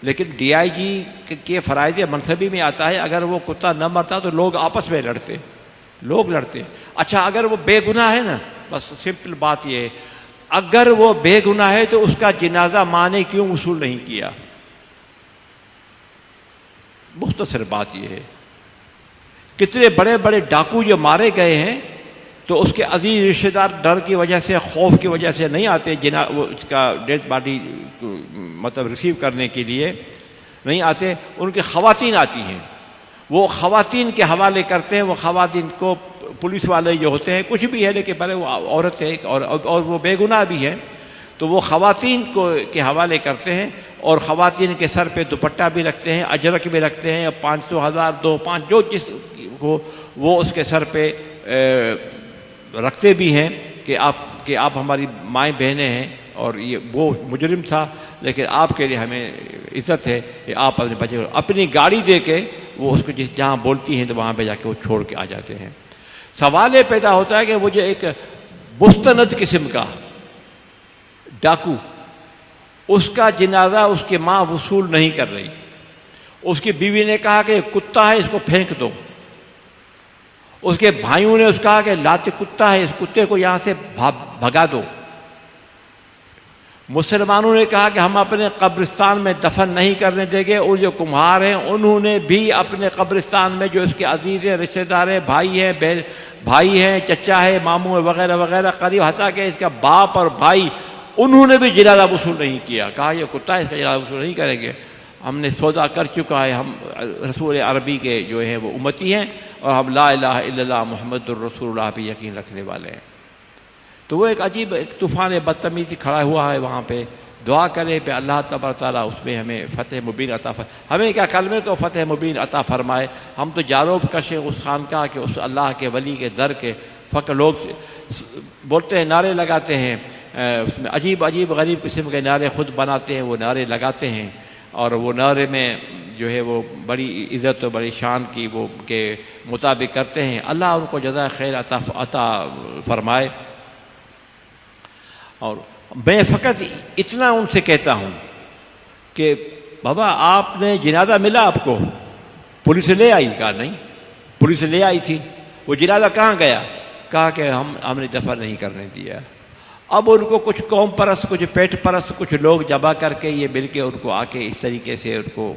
لیکن ڈی آئی جی کے فرائض منصبی میں آتا ہے اگر وہ کتا نہ مرتا تو لوگ آپس میں لڑتے. اچھا اگر وہ بے گناہ ہے نا، بس سمپل بات یہ ہے، اگر وہ بے گناہ ہے تو اس کا جنازہ ماں نے کیوں وصول نہیں کیا؟ مختصر بات یہ ہے. کتنے بڑے بڑے ڈاکو جو مارے گئے ہیں تو اس کے عزیز رشتہ دار ڈر کی وجہ سے، خوف کی وجہ سے نہیں آتے وہ اس کا ڈیڈ باڈی مطلب ریسیو کرنے کے لیے نہیں آتے. ان کی خواتین آتی ہیں، وہ خواتین کے حوالے کرتے ہیں. وہ خواتین کو پولیس والے جو ہوتے ہیں کچھ بھی ہے لیکن پہلے وہ عورت ہے اور وہ بے گناہ بھی ہے، تو وہ خواتین کو کے حوالے کرتے ہیں اور خواتین کے سر پہ دوپٹہ بھی رکھتے ہیں، اجرک بھی رکھتے ہیں، 500 1000 2 5 جو جس کو وہ اس کے سر پہ رکھتے بھی ہیں کہ آپ ہماری مائیں بہنیں ہیں. اور یہ وہ مجرم تھا لیکن آپ کے لیے ہمیں عزت ہے کہ آپ اپنے بچے کو اپنی گاڑی دے کے وہ اس کو جہاں بولتی ہیں تو وہاں پہ جا کے وہ چھوڑ کے آ جاتے ہیں. سوال یہ پیدا ہوتا ہے کہ وہ جو ایک مستند قسم کا ڈاکو، اس کا جنازہ اس کی ماں وصول نہیں کر رہی. اس کی بیوی نے کہا کہ کتا ہے اس کو پھینک دو. اس کے بھائیوں نے اس کہا کہ لاتے کتا ہے اس کتے کو یہاں سے بھگا دو. مسلمانوں نے کہا کہ ہم اپنے قبرستان میں دفن نہیں کرنے دیں گے. اور جو کمہار ہیں انہوں نے بھی اپنے قبرستان میں جو اس کے عزیز ہیں، رشتہ دار ہیں، بھائی ہیں، چچا ہے، ماموں ہے وغیرہ وغیرہ قریب، حتیٰ کہ اس کا باپ اور بھائی انہوں نے بھی جنازہ وصول نہیں کیا. کہا یہ کتا ہے اس کا جنازہ وصول نہیں کریں گے، ہم نے سودا کر چکا ہے، ہم رسول عربی کے جو ہیں وہ امتی ہیں اور ہم لا الہ الا اللہ محمد الرسول اللہ پہ یقین رکھنے والے ہیں. تو وہ ایک عجیب ایک طوفان بدتمیزی کھڑا ہوا ہے وہاں پہ. دعا کرے پہ اللہ تبارک تعالیٰ اس میں ہمیں فتح مبین عطا فرمائے. ہمیں کیا کلمے کو فتح مبین عطا فرمائے. ہم تو جاروب کشے اس خانقاہ کے، اس اللہ کے ولی کے در کے. فقط لوگ بولتے ہیں، نعرے لگاتے ہیں، اس میں عجیب عجیب غریب قسم کے نعرے خود بناتے ہیں، وہ نعرے لگاتے ہیں اور وہ نعرے میں جو ہے وہ بڑی عزت و بڑی شان کی وہ کے مطابق کرتے ہیں. اللہ ان کو جزائے خیر عطا فرمائے. اور میں فقط اتنا ان سے کہتا ہوں کہ بابا آپ نے جنازہ ملا آپ کو، پولیس لے آئی؟ کہا نہیں، پولیس لے آئی تھی. وہ جنازہ کہاں گیا؟ کہا کہ ہم نے دفن نہیں کرنے دیا. اب ان کو کچھ قوم پرست، کچھ پیٹ پرست کچھ لوگ جمع کر کے یہ مل کے ان کو آ کے اس طریقے سے ان کو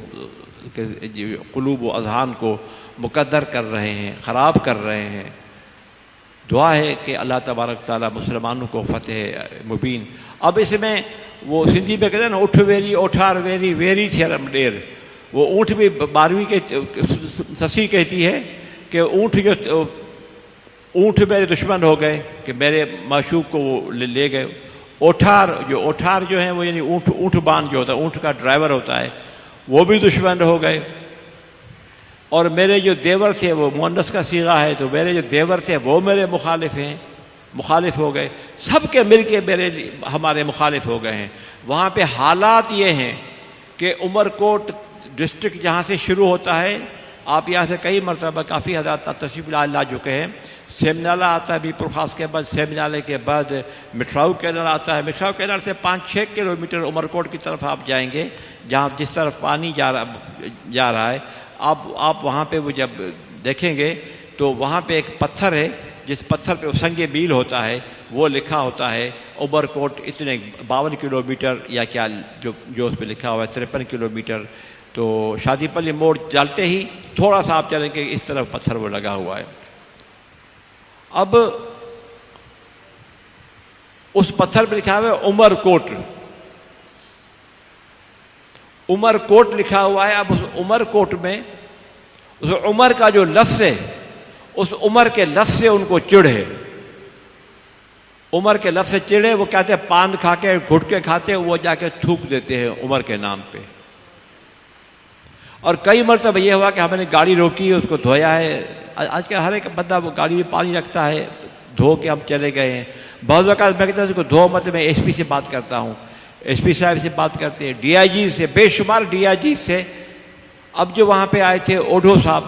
قلوب و اذہان کو مقدر کر رہے ہیں، خراب کر رہے ہیں. دعا ہے کہ اللہ تبارک تعالیٰ مسلمانوں کو فتح مبین. اب اس میں وہ سندھی میں کہتے ہیں نا، اٹھ ویری اوٹھار ویری ویری تھیرم ڈیر. وہ اونٹ بھی 12ویں کے سسی کہتی ہے کہ اونٹ میرے دشمن ہو گئے کہ میرے معشوق کو وہ لے گئے. اوٹھار جو ہیں وہ یعنی اونٹ بان جو ہوتا ہے، اونٹ کا ڈرائیور ہوتا ہے، وہ بھی دشمن ہو گئے. اور میرے جو دیور تھے، وہ مؤنث کا صیغہ ہے، تو میرے جو دیور تھے وہ میرے مخالف ہو گئے. سب کے مل کے ہمارے مخالف ہو گئے ہیں. وہاں پہ حالات یہ ہیں کہ عمر کوٹ ڈسٹرکٹ جہاں سے شروع ہوتا ہے، آپ یہاں سے کئی مرتبہ کافی حضرات تشریف لا چکے ہیں. سیمنالہ آتا ہے بیپور خاص کے بعد، سیمنالے کے بعد مٹراؤ کینال آتا ہے. مٹراؤ کینال سے 5-6 کلومیٹر عمر کوٹ کی طرف آپ جائیں گے، جہاں جس طرف پانی جا رہا ہے. آپ وہاں پہ وہ جب دیکھیں گے تو وہاں پہ ایک پتھر ہے، جس پتھر پہ سنگ بیل ہوتا ہے، وہ لکھا ہوتا ہے عمر کوٹ اتنے 52 کلومیٹر یا کیا جو اس پہ لکھا ہوا ہے 53 کلومیٹر. تو شادی پلی موڑ چلتے ہی تھوڑا سا آپ چلیں گے، اس طرف پتھر وہ لگا ہوا ہے. اب اس پتھر پہ لکھا ہوا ہے عمر کوٹ. عمر کوٹ لکھا ہوا ہے. اب اس عمر کوٹ میں اس عمر کا جو لفظ ہے، اس عمر کے لفظ سے ان کو چڑ ہے. عمر کے لفظ سے چڑے، وہ کہتے ہیں پان کھا کے گھٹکے کھاتے، وہ جا کے تھوک دیتے ہیں عمر کے نام پہ. اور کئی مرتبہ یہ ہوا کہ ہم نے گاڑی روکی، اس کو دھویا ہے. آج کل ہر ایک بندہ وہ گاڑی میں پانی رکھتا ہے، دھو کے ہم چلے گئے ہیں. بعض اوقات میں کہتا ہوں اس کو دھو مت، میں ایس پی سے بات کرتا ہوں. ایس پی صاحب سے بات کرتے ہیں, ڈی آئی جی سے, بے شمار ڈی آئی جی سے. اب جو وہاں پہ آئے تھے اوڈھو صاحب,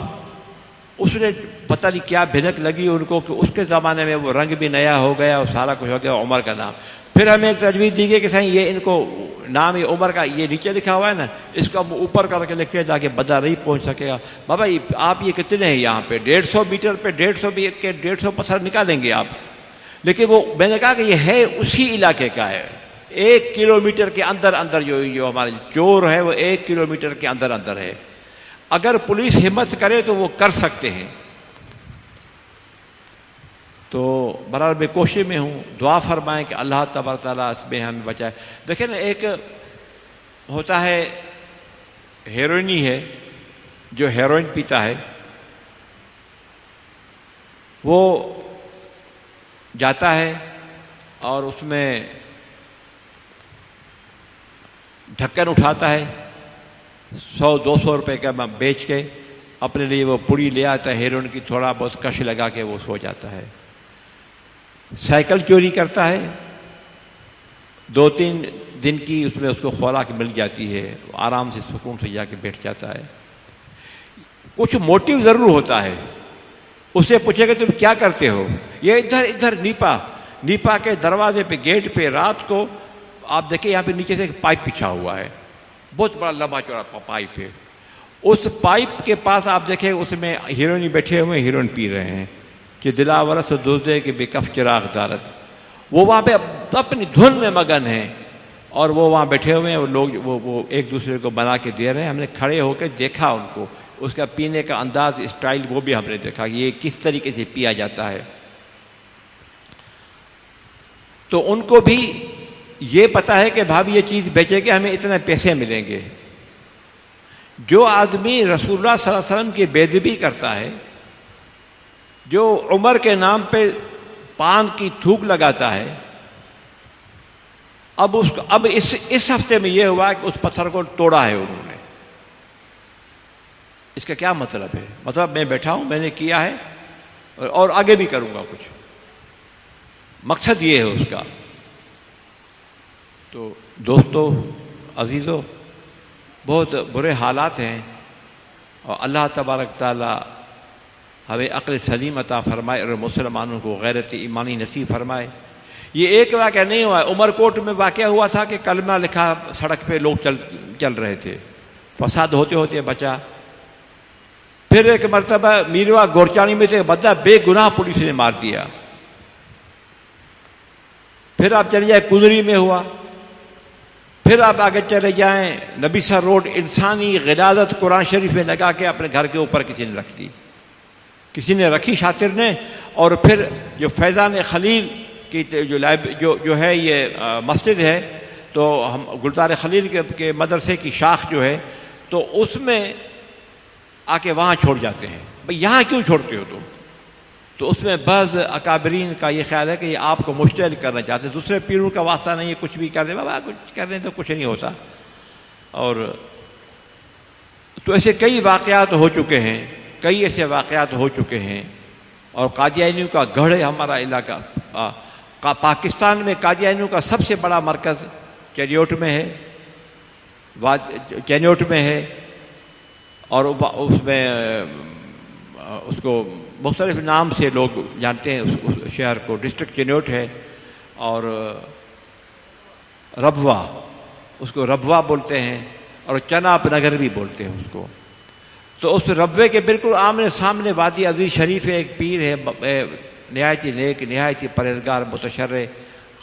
اس نے پتہ نہیں کیا بھنک لگی ان کو کہ اس کے زمانے میں وہ رنگ بھی نیا ہو گیا اور سارا کچھ ہو گیا, عمر کا نام. پھر ہمیں ایک تجویز دی گئی کہ سائیں یہ ان کو نام یہ عمر کا یہ نیچے لکھا ہوا ہے نا, اس کو ہم اوپر کر کے لکھتے ہیں تاکہ بندہ نہیں پہنچ سکے گا. بابا آپ یہ کتنے ہیں یہاں پہ, 150 میٹر پہ 150 پتھر نکالیں گے آپ. لیکن وہ میں نے کہا کہ یہ ہے اسی علاقے کا ہے, 1 کلومیٹر کے اندر اندر جو ہمارے چور ہے وہ 1 کلومیٹر کے اندر اندر ہے. اگر پولیس ہمت کرے تو وہ کر سکتے ہیں. تو بہرحال میں کوشش میں ہوں, دعا فرمائیں کہ اللہ تبارک تعالیٰ اس میں ہمیں بچائے. دیکھیں نا, ایک ہوتا ہے ہیروئنی ہے, جو ہیروئن پیتا ہے وہ جاتا ہے اور اس میں ڈھکن اٹھاتا ہے, 100-200 روپے کا بیچ کے اپنے لیے وہ پوڑی لے آتا ہے ہیروئن کی, تھوڑا بہت کش لگا کے وہ سو جاتا ہے. سائیکل چوری کرتا ہے, 2-3 دن کی اس میں اس کو خوراک مل جاتی ہے, آرام سے سکون سے جا کے بیٹھ جاتا ہے. کچھ موٹیو ضرور ہوتا ہے. اس سے پوچھے کہ تم کیا کرتے ہو, یہ ادھر نیپا کے دروازے پہ گیٹ پہ رات کو آپ دیکھیں یہاں پہ نیچے سے ایک پائپ بچھا ہوا ہے, بہت بڑا لمبا چوڑا پائپ ہے. اس پائپ کے پاس آپ دیکھیں اس میں ہیروئن بیٹھے ہوئے ہیروئن پی رہے ہیں کہ دلاورس دوزے کے بے کف چراغ دارت. وہ وہاں پہ اپنی دھن میں مگن ہیں اور وہ وہاں بیٹھے ہوئے ہیں. وہ لوگ وہ ایک دوسرے کو بنا کے دے رہے ہیں. ہم نے کھڑے ہو کے دیکھا ان کو, اس کا پینے کا انداز اسٹائل وہ بھی ہم نے دیکھا کہ یہ کس طریقے سے پیا جاتا ہے. تو ان کو بھی یہ پتا ہے کہ بھابھی یہ چیز بیچے گے ہمیں اتنے پیسے ملیں گے. جو آدمی رسول اللہ صلی اللہ علیہ وسلم کی بے ادبی کرتا ہے, جو عمر کے نام پہ پان کی تھوک لگاتا ہے, اب اس ہفتے میں یہ ہوا کہ اس پتھر کو توڑا ہے انہوں نے. اس کا کیا مطلب ہے؟ مطلب میں بیٹھا ہوں, میں نے کیا ہے اور آگے بھی کروں گا کچھ, مقصد یہ ہے اس کا. تو دوستو, عزیزو, بہت برے حالات ہیں اور اللہ تبارک تعالیٰ ہمیں عقل سلیم عطا فرمائے اور مسلمانوں کو غیرت ایمانی نصیب فرمائے. یہ ایک واقعہ نہیں ہوا ہے, عمر کوٹ میں واقعہ ہوا تھا کہ کلمہ لکھا سڑک پہ لوگ چل رہے تھے, فساد ہوتے ہوتے بچا. پھر ایک مرتبہ میروا گورچانی میں تھے, بندہ بے گناہ پولیس نے مار دیا. پھر آپ چلے جائیں کندری میں ہوا. پھر آپ آگے چلے جائیں نبی سر روڈ, انسانی غلاظت قرآن شریف میں لگا کے اپنے گھر کے اوپر کسی نے رکھ دی, کسی نے رکھی شاطر نے. اور پھر جو فیضان خلیل کی جو ہے یہ مسجد ہے, تو ہم گلزار خلیل کے مدرسے کی شاخ جو ہے, تو اس میں آ کے وہاں چھوڑ جاتے ہیں. بھئی یہاں کیوں چھوڑتے ہو تم؟ تو اس میں بعض اکابرین کا یہ خیال ہے کہ یہ آپ کو مشتعل کرنا چاہتے ہیں, دوسرے پیروں کا واسطہ نہیں ہے, کچھ بھی کر دیں بابا, کچھ کر دیں تو کچھ نہیں ہوتا. اور تو ایسے کئی واقعات ہو چکے ہیں, کئی ایسے واقعات ہو چکے ہیں. اور قادیانیوں کا گڑھ ہے ہمارا علاقہ. پاکستان میں قادیانیوں کا سب سے بڑا مرکز چینیوٹ میں ہے, اور اس میں اس کو مختلف نام سے لوگ جانتے ہیں اس شہر کو. ڈسٹرکٹ چینیوٹ ہے, اور ربوہ, اس کو ربوہ بولتے ہیں, اور چناب نگر بھی بولتے ہیں اس کو. تو اس ربوے کے بالکل آمنے سامنے وادی عزیز شریف ہے, ایک پیر ہے نہایت ہی نیک, نہایت ہی پرہیزگار, متشرع,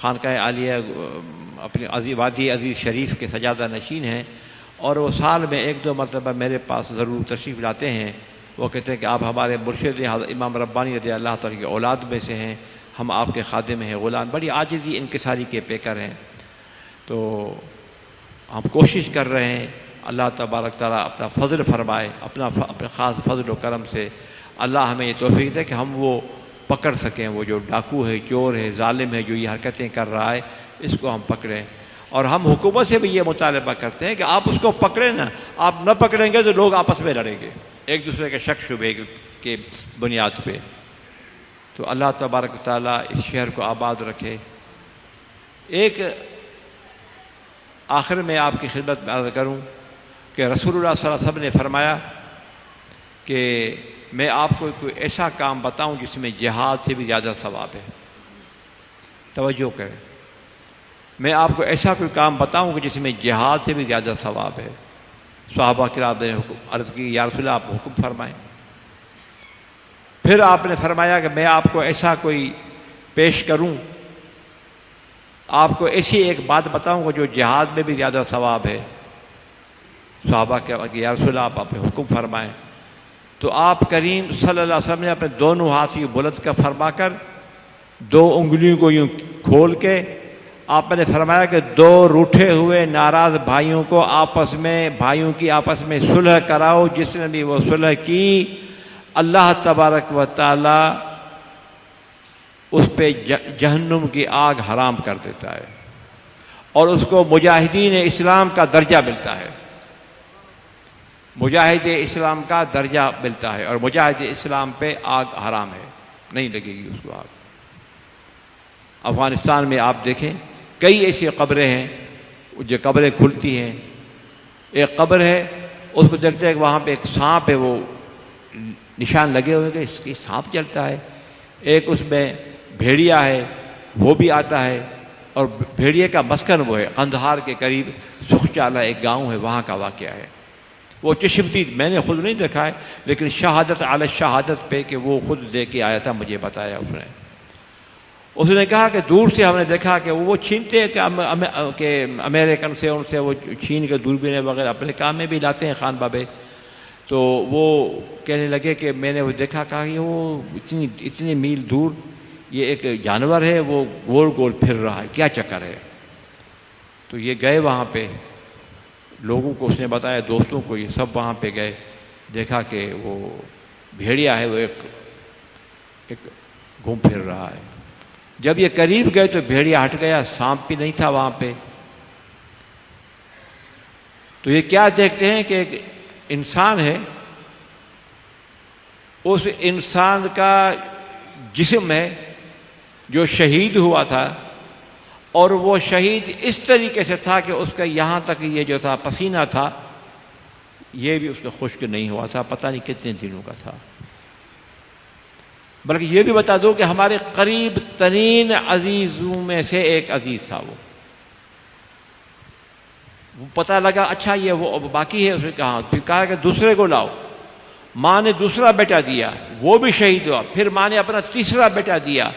خانقاہ عالیہ اپنی وادی عزیز شریف کے سجادہ نشین ہیں. اور وہ سال میں 1-2 مرتبہ میرے پاس ضرور تشریف لاتے ہیں. وہ کہتے ہیں کہ آپ ہمارے مرشد امام ربانی رضی اللہ تعالیٰ کی اولاد میں سے ہیں, ہم آپ کے خادم ہیں, غلام, بڑی عاجزی انکساری کے پیکر ہیں. تو ہم کوشش کر رہے ہیں, اللہ تبارک تعالیٰ اپنا فضل فرمائے, اپنے خاص فضل و کرم سے اللہ ہمیں یہ توفیق دے کہ ہم وہ پکڑ سکیں. وہ جو ڈاکو ہے, چور ہے, ظالم ہے, جو یہ حرکتیں کر رہا ہے, اس کو ہم پکڑیں. اور ہم حکومت سے بھی یہ مطالبہ کرتے ہیں کہ آپ اس کو پکڑیں نا, آپ نہ پکڑیں گے تو لوگ آپس میں لڑیں گے ایک دوسرے کے شک شبے کے بنیاد پہ. تو اللہ تبارک تعالیٰ اس شہر کو آباد رکھے. ایک آخر میں آپ کی خدمت میں عرض کروں کہ رسول اللہ صلی اللہ علیہ وسلم نے فرمایا کہ میں آپ کو کوئی ایسا کام بتاؤں جس میں جہاد سے بھی زیادہ ثواب ہے. توجہ کریں، میں آپ کو ایسا کوئی کام بتاؤں کہ جس میں جہاد سے بھی زیادہ ثواب ہے. صحابہ کرام نے عرض کی یا رسول اللہ آپ حکم فرمائیں. پھر آپ نے فرمایا کہ میں آپ کو ایسا کوئی پیش کروں، آپ کو ایسی ایک بات بتاؤں کہ جو جہاد میں بھی زیادہ ثواب ہے. صحابہ کہ یا رسول اللہ آپ حکم فرمائیں. تو آپ کریم صلی اللہ علیہ وسلم نے اپنے دونوں ہاتھ یوں بلند کا فرما کر 2 انگلیوں کو یوں کھول کے آپ نے فرمایا کہ 2 روٹھے ہوئے ناراض بھائیوں کو بھائیوں کی آپس میں صلح کراؤ. جس نے بھی وہ صلح کی اللہ تبارک و تعالی اس پہ جہنم کی آگ حرام کر دیتا ہے اور اس کو مجاہدین اسلام کا درجہ ملتا ہے. مجاہد اسلام کا درجہ ملتا ہے اور مجاہد اسلام پہ آگ حرام ہے، نہیں لگے گی اس کو آگ. افغانستان میں آپ دیکھیں کئی ایسی قبریں ہیں جو قبریں کھلتی ہیں. ایک قبر ہے اس کو دیکھتے ہیں کہ وہاں پہ ایک سانپ ہے، وہ نشان لگے ہوئے کہ اس کی سانپ چلتا ہے. ایک اس میں بھیڑیا ہے وہ بھی آتا ہے اور بھیڑیے کا مسکن وہ ہے قندھار کے قریب سخچالہ ایک گاؤں ہے، وہاں کا واقعہ ہے. وہ چشمدید میں نے خود نہیں دیکھا ہے لیکن شہادت علی شہادت پہ کہ وہ خود دے کے آیا تھا، مجھے بتایا اس نے کہا کہ دور سے ہم نے دیکھا کہ وہ چھینتے ہیں کہ امریکن سے ان سے وہ چھین کے دوربین وغیرہ اپنے کام میں بھی لاتے ہیں خان بابے. تو وہ کہنے لگے کہ میں نے وہ دیکھا، کہا کہ وہ اتنی میل دور یہ ایک جانور ہے، وہ گول گول پھر رہا ہے، کیا چکر ہے. تو یہ گئے وہاں پہ، لوگوں کو اس نے بتایا، دوستوں کو، یہ سب وہاں پہ گئے، دیکھا کہ وہ بھیڑیا ہے، وہ ایک گھوم پھر رہا ہے. جب یہ قریب گئے تو بھیڑیا ہٹ گیا، سانپ بھی نہیں تھا وہاں پہ. تو یہ کیا دیکھتے ہیں کہ ایک انسان ہے، اس انسان کا جسم ہے جو شہید ہوا تھا اور وہ شہید اس طریقے سے تھا کہ اس کا یہاں تک یہ جو تھا پسینہ تھا یہ بھی اس کا خشک نہیں ہوا تھا، پتہ نہیں کتنے دنوں کا تھا. بلکہ یہ بھی بتا دو کہ ہمارے قریب ترین عزیزوں میں سے ایک عزیز تھا. وہ پتہ لگا اچھا یہ وہ باقی ہے، اس نے کہا، پھر کہا کہ دوسرے کو لاؤ. ماں نے دوسرا بیٹا دیا، وہ بھی شہید ہوا. پھر ماں نے اپنا تیسرا بیٹا دیا.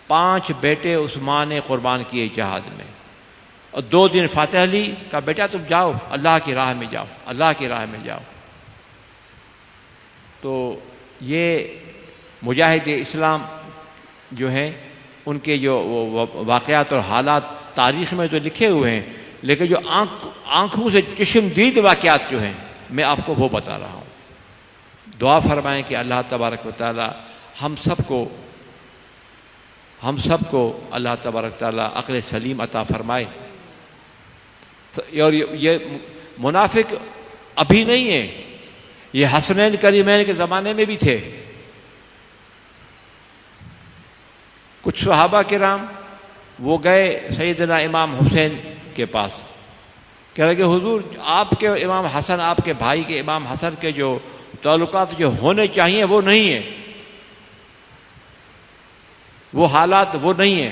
5 بیٹے اس ماں نے قربان کیے جہاد میں. اور 2 دن فاتح علی کا بیٹا تم جاؤ اللہ کی راہ میں جاؤ، اللہ کی راہ میں جاؤ. تو یہ مجاہد اسلام جو ہیں ان کے جو واقعات اور حالات تاریخ میں تو لکھے ہوئے ہیں، لیکن جو آنکھوں سے چشمدید واقعات جو ہیں میں آپ کو وہ بتا رہا ہوں. دعا فرمائیں کہ اللہ تبارک و تعالی ہم سب کو اللہ تبارک تعالیٰ عقل سلیم عطا فرمائے. اور یہ منافق ابھی نہیں ہے، یہ حسنین کریمین کے زمانے میں بھی تھے. کچھ صحابہ کرام وہ گئے سیدنا امام حسین کے پاس، کہہ رہے کہ حضور آپ کے امام حسن، آپ کے بھائی کے امام حسن کے جو تعلقات جو ہونے چاہیے وہ نہیں ہیں، وہ حالات وہ نہیں ہیں.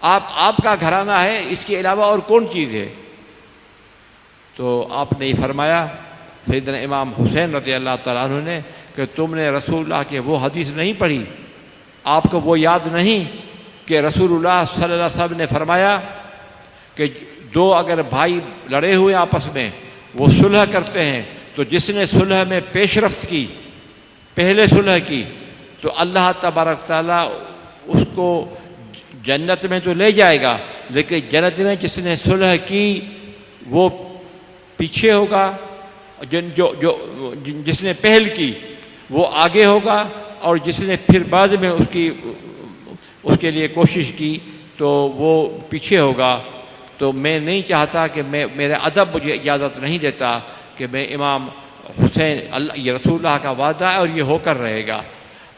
آپ کا گھرانہ ہے، اس کے علاوہ اور کون چیز ہے؟ تو آپ نے یہ فرمایا سیدنا امام حسین رضی اللہ تعالیٰ عنہ نے کہ تم نے رسول اللہ کے وہ حدیث نہیں پڑھی، آپ کو وہ یاد نہیں کہ رسول اللہ صلی اللہ علیہ وسلم نے فرمایا کہ 2 اگر بھائی لڑے ہوئے آپس میں وہ صلح کرتے ہیں تو جس نے صلح میں پیش رفت کی، پہلے صلح کی، تو اللہ تبارک تعالیٰ اس کو جنت میں تو لے جائے گا، لیکن جنت میں جس نے صلح کی وہ پیچھے ہوگا، جس نے پہل کی وہ آگے ہوگا، اور جس نے پھر بعد میں اس کے لیے کوشش کی تو وہ پیچھے ہوگا. تو میں نہیں چاہتا کہ میرا ادب مجھے اجازت نہیں دیتا کہ میں امام حسین، یہ رسول اللہ کا وعدہ ہے اور یہ ہو کر رہے گا،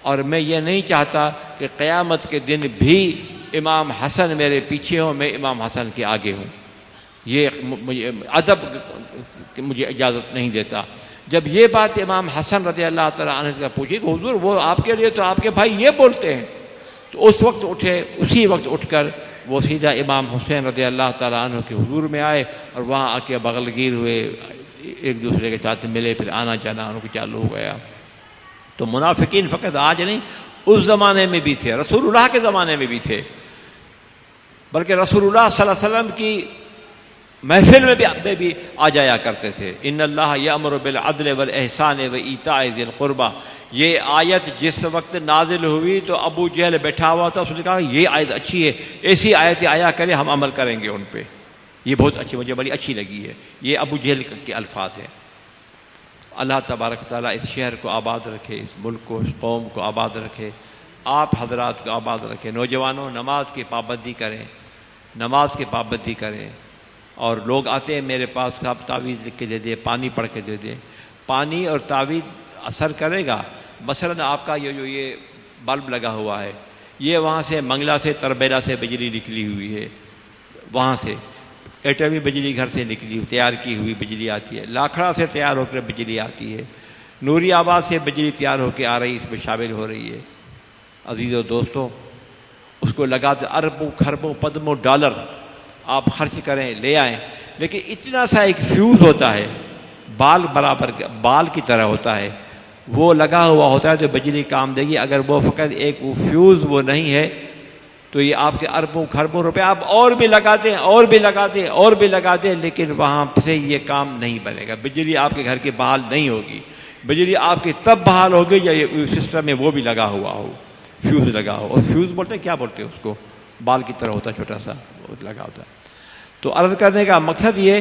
اور میں یہ نہیں چاہتا کہ قیامت کے دن بھی امام حسن میرے پیچھے ہوں، میں امام حسن کے آگے ہوں. یہ ادب مجھے اجازت نہیں دیتا. جب یہ بات امام حسن رضی اللہ تعالیٰ عنہ کا پوچھی کہ حضور وہ آپ کے لیے تو آپ کے بھائی یہ بولتے ہیں، تو اس وقت اٹھے، اسی وقت اٹھ کر وہ سیدھا امام حسین رضی اللہ تعالیٰ عنہ کے حضور میں آئے اور وہاں آ کے بغل گیر ہوئے، ایک دوسرے کے ساتھ ملے، پھر آنا جانا ان کو چالو ہو گیا. تو منافقین فقط آج نہیں، اس زمانے میں بھی تھے، رسول اللہ کے زمانے میں بھی تھے، بلکہ رسول اللہ صلی اللہ علیہ وسلم کی محفل میں بھی آ جایا کرتے تھے. ان اللہ یأمر بالعدل والاحسان وایتاء ذی القربى. یہ آیت جس وقت نازل ہوئی تو ابو جہل بیٹھا ہوا تھا، اس نے کہا یہ آیت اچھی ہے، ایسی آیتیں آیا کرے، ہم عمل کریں گے ان پہ، یہ بہت اچھی، مجھے بڑی اچھی لگی ہے. یہ ابو جہل کے الفاظ ہیں. اللہ تبارک تعالیٰ اس شہر کو آباد رکھے، اس ملک کو، اس قوم کو آباد رکھے، آپ حضرات کو آباد رکھے. نوجوانوں نماز کی پابندی کریں، نماز کی پابندی کریں. اور لوگ آتے ہیں میرے پاس، صاحب تعویذ لکھ کے دے دیں، پانی پڑھ کے دے دیں. پانی اور تعویذ اثر کرے گا. مثلاً آپ کا یہ بلب لگا ہوا ہے، یہ وہاں سے منگلہ سے تربیلا سے بجلی نکلی ہوئی ہے، وہاں سے ایٹمی بجلی گھر سے نکلی تیار کی ہوئی بجلی آتی ہے، لاکھڑا سے تیار ہو کر بجلی آتی ہے، نوری آباد سے بجلی تیار ہو کے آ رہی، اس میں شامل ہو رہی ہے. عزیزو دوستو، اس کو لگاتے اربوں کھربوں پدموں ڈالر آپ خرچ کریں، لے آئیں، لیکن اتنا سا ایک فیوز ہوتا ہے، بال برابر بال کی طرح ہوتا ہے، وہ لگا ہوا ہوتا ہے تو بجلی کام دے گی. اگر وہ فقط ایک وہ فیوز وہ نہیں ہے تو یہ آپ کے اربوں کھربوں روپے آپ اور بھی لگاتے ہیں، اور بھی لگاتے ہیں، اور بھی لگاتے ہیں، لیکن وہاں سے یہ کام نہیں بنے گا. بجلی آپ کے گھر کی بحال نہیں ہوگی. بجلی آپ کی تب بحال ہوگی یا یہ سسٹم میں وہ بھی لگا ہوا ہو، فیوز لگا ہو. اور فیوز بولتے ہیں، کیا بولتے ہیں اس کو، بال کی طرح ہوتا ہے، چھوٹا سا لگا ہوتا ہے. تو عرض کرنے کا مقصد یہ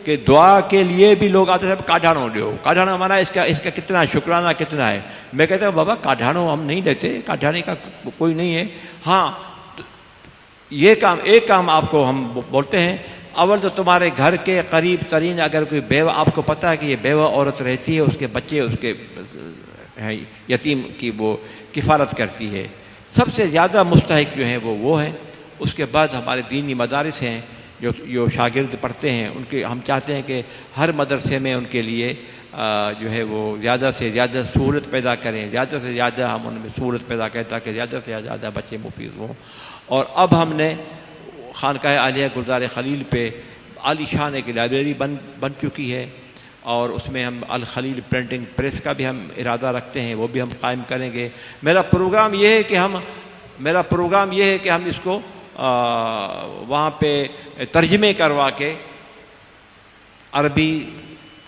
کہ دعا کے لیے بھی لوگ آتے ہیں، کاڈھانو لیو، کاڈھانو ہمارا اس کا کتنا شکرانہ کتنا ہے. میں کہتا ہوں بابا کاڈھانو ہم نہیں لیتے، کاڈھانے کا کوئی نہیں ہے. ہاں یہ کام، ایک کام آپ کو ہم بولتے ہیں، اول تو تمہارے گھر کے قریب ترین اگر کوئی بیوہ، آپ کو پتہ ہے کہ یہ بیوہ عورت رہتی ہے، اس کے بچے اس کے یتیم کی وہ کفالت کرتی ہے، سب سے زیادہ مستحق جو ہیں وہ ہیں. اس کے بعد ہمارے دینی مدارس ہیں جو شاگرد پڑھتے ہیں، ان کے ہم چاہتے ہیں کہ ہر مدرسے میں ان کے لیے جو ہے وہ زیادہ سے زیادہ سہولت پیدا کریں، زیادہ سے زیادہ ہم ان میں سہولت پیدا کریں تاکہ زیادہ سے زیادہ بچے مفید ہوں. اور اب ہم نے خانقاہ عالیہ گلزار خلیل پہ عالی شان ایک لائبریری بن چکی ہے، اور اس میں ہم الخلیل پرنٹنگ پریس کا بھی ہم ارادہ رکھتے ہیں، وہ بھی ہم قائم کریں گے. میرا پروگرام یہ ہے کہ ہم اس کو وہاں پہ ترجمے کروا کے عربی،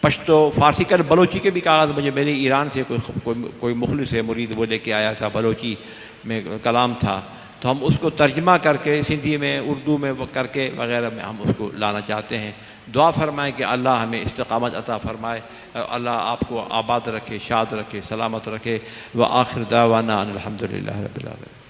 پشتو، فارسی کر بلوچی کے بھی کاغذ مجھے میرے ایران سے کوئی مخلص ہے مرید، وہ لے کے آیا تھا، بلوچی میں کلام تھا، تو ہم اس کو ترجمہ کر کے سندھی میں، اردو میں کر کے وغیرہ میں ہم اس کو لانا چاہتے ہیں. دعا فرمائیں کہ اللہ ہمیں استقامت عطا فرمائے، اللہ آپ کو آباد رکھے، شاد رکھے، سلامت رکھے. وآخر دعوانا ان الحمدللہ رب العالمین.